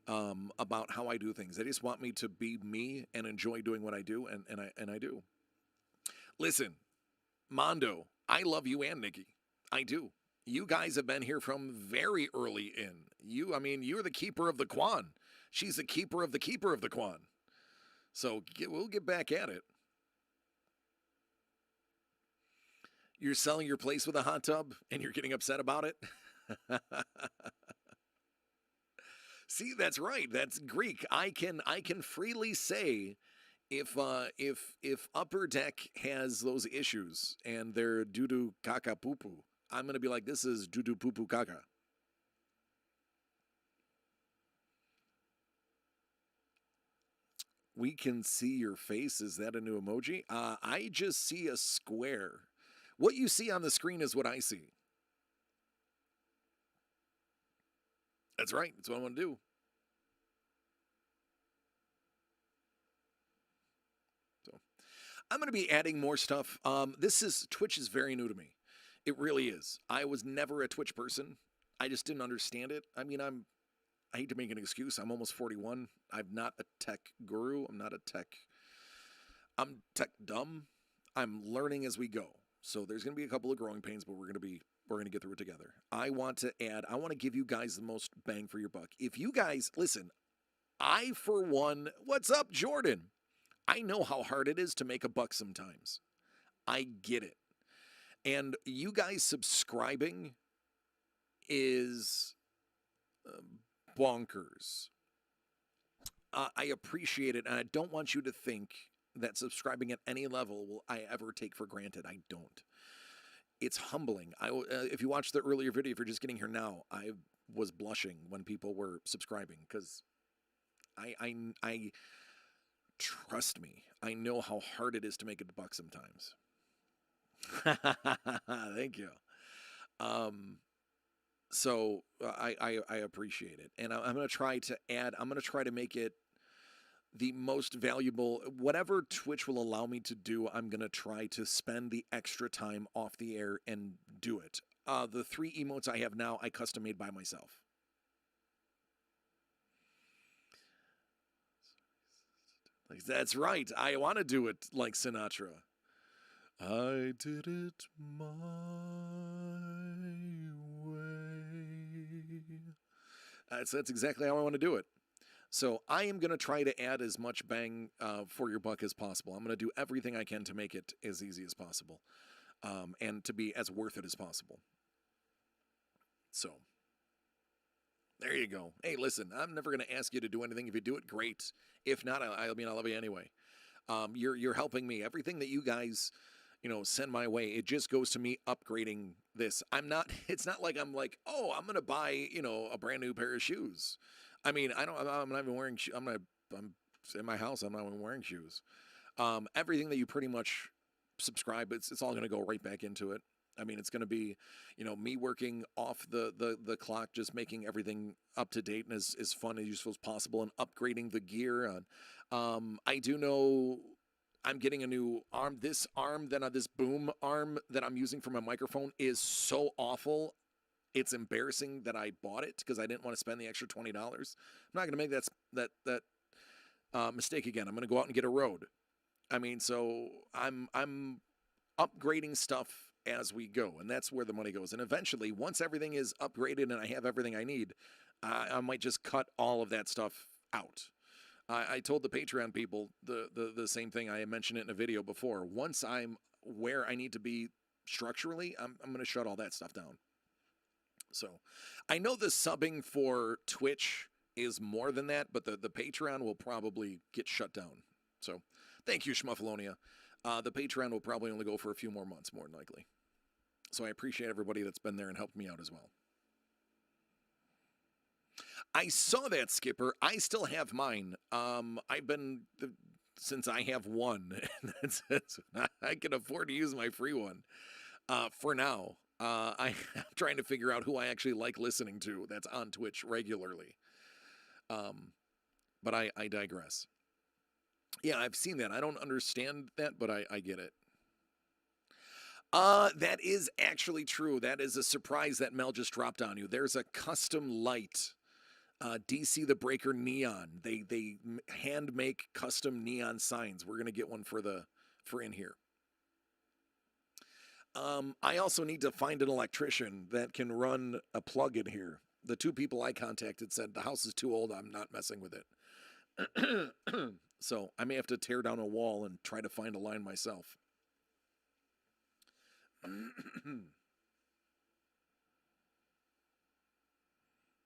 about how I do things. They just want me to be me and enjoy doing what I do, and I do. Listen, Mondo, I love you and Nikki. I do. You guys have been here from very early in. I mean, you're the keeper of the Quan. She's the keeper of the Quan. So we'll get back at it. You're selling your place with a hot tub and you're getting upset about it? See, that's right. That's Greek. I can freely say if Upper Deck has those issues and they're doo doo caca poo poo, I'm gonna be like, this is doo doo poo poo caca. We can see your face. Is that a new emoji? I just see a square. What you see on the screen is what I see. That's right. That's what I want to do. So I'm going to be adding more stuff. Twitch is very new to me. It really is. I was never a Twitch person. I just didn't understand it. I mean, I hate to make an excuse. I'm almost 41. I'm not a tech guru. I'm tech dumb. I'm learning as we go. So there's going to be a couple of growing pains, but we're going to get through it together. I want to give you guys the most bang for your buck. If you guys, listen, I, for one, what's up, Jordan? I know how hard it is to make a buck sometimes. I get it. And you guys subscribing is bonkers. I appreciate it, and I don't want you to think that subscribing at any level will I ever take for granted. I don't. It's humbling. If you watched the earlier video, if you're just getting here now, I was blushing when people were subscribing because I trust me. I know how hard it is to make a buck sometimes. Thank you. So I appreciate it, and I'm going to try to add. I'm going to try to make it the most valuable. Whatever Twitch will allow me to do, I'm going to try to spend the extra time off the air and do it. The 3 emotes I have now, I custom made by myself. Like, that's right. I want to do it like Sinatra. I did it my way. That's exactly how I want to do it. So I am going to try to add as much bang for your buck as possible. I'm going to do everything I can to make it as easy as possible and to be as worth it as possible. So there you go. Hey, listen, I'm never going to ask you to do anything. If you do it, great. If not, I love you anyway. You're helping me. Everything that you guys, send my way, it just goes to me upgrading this. It's not like I'm like, oh, I'm going to buy, a brand new pair of shoes. I mean, I'm not even wearing shoes. I'm in my house. I'm not even wearing shoes. Everything that you pretty much subscribe, it's all going to go right back into it. I mean, it's going to be, me working off the clock, just making everything up to date and as fun and useful as possible, and upgrading the gear. I do know I'm getting a new arm. This boom arm that I'm using for my microphone is so awful. It's embarrassing that I bought it because I didn't want to spend the extra $20. I'm not going to make that mistake again. I'm going to go out and get a Rode. I mean, so I'm upgrading stuff as we go, and that's where the money goes. And eventually, once everything is upgraded and I have everything I need, I might just cut all of that stuff out. I told the Patreon people the same thing. I mentioned it in a video before. Once I'm where I need to be structurally, I'm going to shut all that stuff down. So I know the subbing for Twitch is more than that, but the Patreon will probably get shut down. So thank you, Schmuffalonia. The Patreon will probably only go for a few more months, more than likely. So I appreciate everybody that's been there and helped me out as well. I saw that, Skipper. I still have mine. Since I have one, I can afford to use my free one for now. I'm trying to figure out who I actually like listening to that's on Twitch regularly. But I digress. Yeah, I've seen that. I don't understand that, but I get it. That is actually true. That is a surprise that Mel just dropped on you. There's a custom light, DC the Breaker neon. They hand make custom neon signs. We're gonna get one for in here. I also need to find an electrician that can run a plug in here. The two people I contacted said the house is too old. I'm not messing with it. So I may have to tear down a wall and try to find a line myself.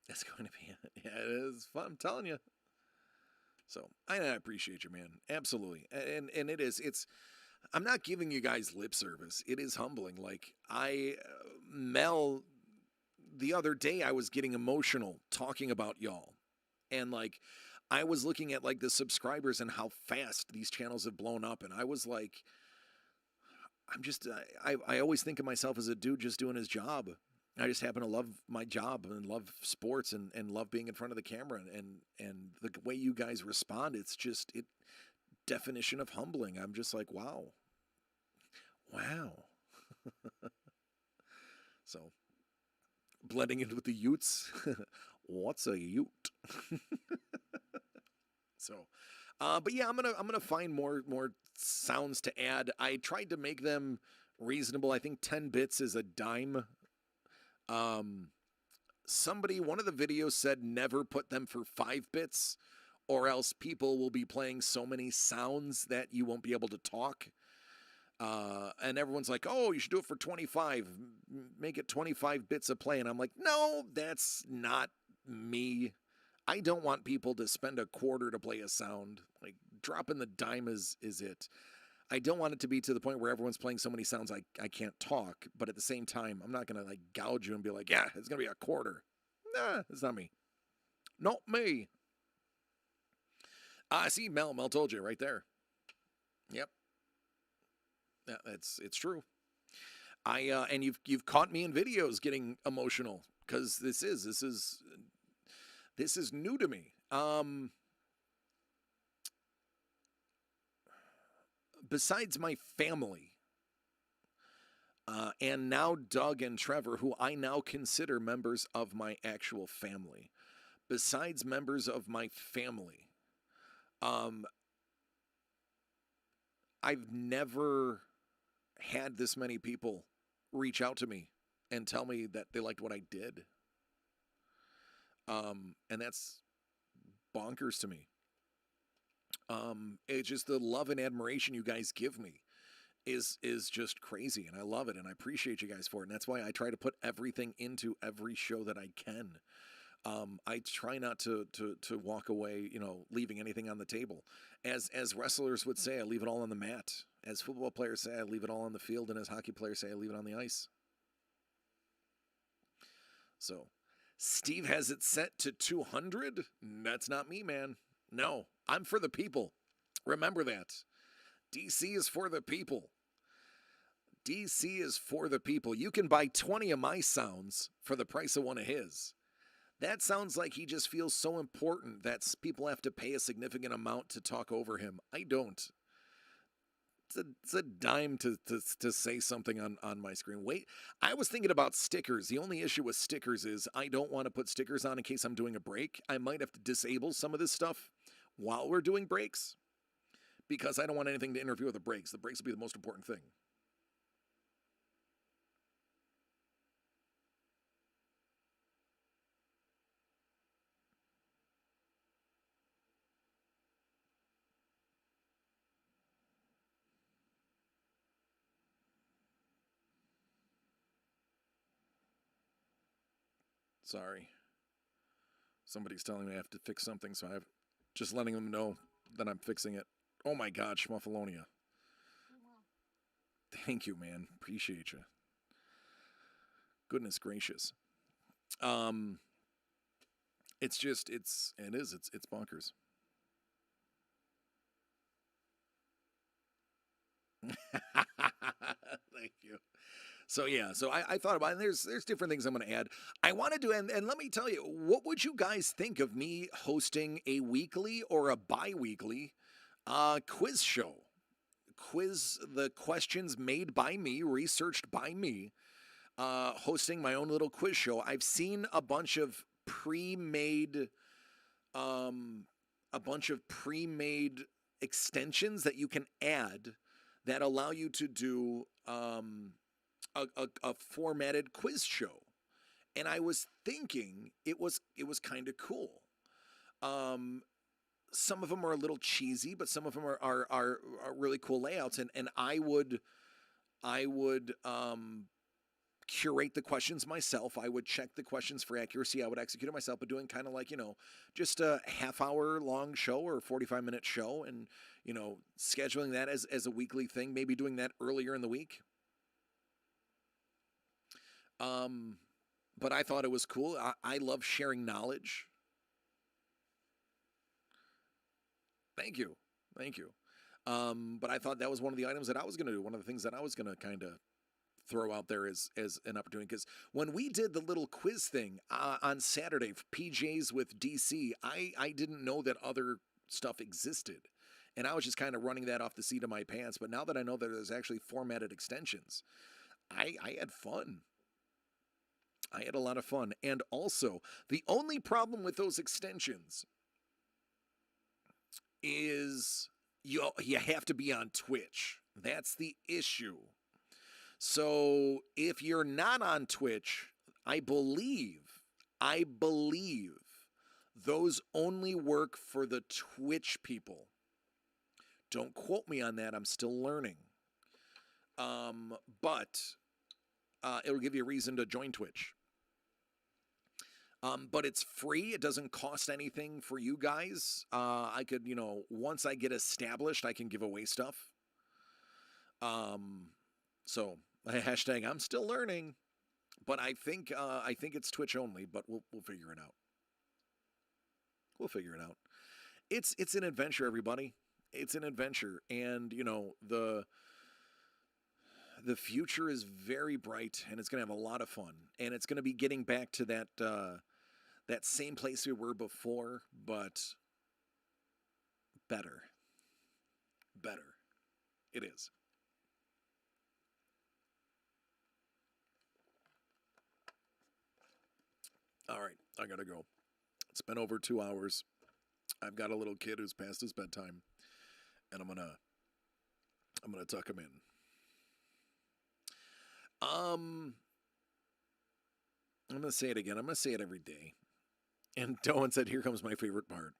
It's going to be, yeah, it is fun. I'm telling you. So I appreciate you, man. Absolutely. And it's, I'm not giving you guys lip service. It is humbling. Like Mel, the other day I was getting emotional talking about y'all. And like, I was looking at like the subscribers and how fast these channels have blown up. And I was like, I always think of myself as a dude just doing his job. I just happen to love my job and love sports and love being in front of the camera and the way you guys respond. It's just definition of humbling. I'm just like, wow. So blending in with the Utes. What's a Ute? So, but yeah, I'm gonna find more sounds to add. I tried to make them reasonable. I think 10 bits is a dime. One of the videos said never put them for 5 bits, or else people will be playing so many sounds that you won't be able to talk. And everyone's like, oh, you should do it for 25. Make it 25 bits a play. And I'm like, no, that's not me. I don't want people to spend a quarter to play a sound. Like, dropping the dime is it. I don't want it to be to the point where everyone's playing so many sounds I can't talk, but at the same time, I'm not going to like gouge you and be like, yeah, it's going to be a quarter. Nah, it's not me. Not me. See, Mel told you right there. Yep. Yeah, it's true. And you've caught me in videos getting emotional because this is new to me. Besides my family, and now Doug and Trevor, who I now consider members of my actual family, besides members of my family, I've never had this many people reach out to me and tell me that they liked what I did. And that's bonkers to me. It's just the love and admiration you guys give me is just crazy, and I love it, and I appreciate you guys for it. And that's why I try to put everything into every show that I can. I try not to walk away, leaving anything on the table. As wrestlers would say, I leave it all on the mat. As football players say, I leave it all on the field, and as hockey players say, I leave it on the ice. So, Steve has it set to 200. That's not me, man. No, I'm for the people. Remember that. DC is for the people. DC is for the people. You can buy 20 of my sounds for the price of one of his. That sounds like he just feels so important that people have to pay a significant amount to talk over him. I don't. It's a dime to say something on my screen. Wait, I was thinking about stickers. The only issue with stickers is I don't want to put stickers on in case I'm doing a break. I might have to disable some of this stuff while we're doing breaks because I don't want anything to interfere with the breaks. The breaks will be the most important thing. Sorry. Somebody's telling me I have to fix something, so I'm just letting them know that I'm fixing it. Oh my God, Schmuffalonia. Thank you, man. Appreciate you. Goodness gracious. It's bonkers. Thank you. So yeah, so I thought about it, and there's different things I'm going to add. I wanted to, and let me tell you, what would you guys think of me hosting a weekly or a bi-weekly Quiz show. Quiz, the questions made by me, researched by me, hosting my own little quiz show. I've seen um, a bunch of pre-made extensions that you can add that allow you to do a formatted quiz show. And I was thinking it was kind of cool. Um, some of them are a little cheesy, but some of them are really cool layouts. And I would curate the questions myself. I would check the questions for accuracy. I would execute it myself, but doing kind of like, just a half hour long show or a 45-minute show, and, scheduling that as a weekly thing, maybe doing that earlier in the week. Um, but I thought it was cool. I love sharing knowledge. Thank you. Thank you. But I thought that was one of the items that I was going to do. One of the things that I was going to kind of throw out there as an opportunity, because when we did the little quiz thing on Saturday, PJs with DC, I didn't know that other stuff existed, and I was just kind of running that off the seat of my pants. But now that I know that there's actually formatted extensions, I had fun. I had a lot of fun. And also, the only problem with those extensions is you have to be on Twitch. That's the issue. So if you're not on Twitch, I believe those only work for the Twitch people. Don't quote me on that. I'm still learning. But it'll give you a reason to join Twitch. But it's free. It doesn't cost anything for you guys. I could, once I get established, I can give away stuff. So hashtag I'm still learning, but I think it's Twitch only. But we'll figure it out. We'll figure it out. It's an adventure, everybody. It's an adventure, and the future is very bright, and it's gonna have a lot of fun, and it's gonna be getting back to that same place we were before, but better. Better. It is. All right, I gotta go. It's been over 2 hours. I've got a little kid who's past his bedtime, and I'm gonna tuck him in. Um, I'm gonna say it again. I'm gonna say it every day. And Doan said, "Here comes my favorite part."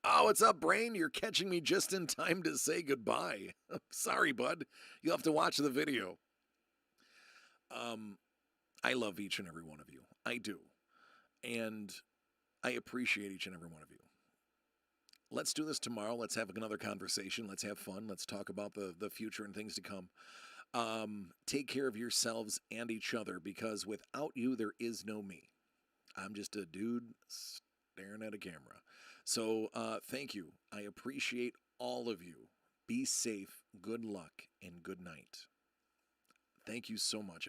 Oh, what's up, Brain? You're catching me just in time to say goodbye. Sorry, bud. You'll have to watch the video. Um, I love each and every one of you. I do. And I appreciate each and every one of you. Let's do this tomorrow. Let's have another conversation. Let's have fun. Let's talk about the future and things to come. Take care of yourselves and each other, because without you, there is no me. I'm just a dude staring at a camera. So thank you. I appreciate all of you. Be safe. Good luck and good night. Thank you so much.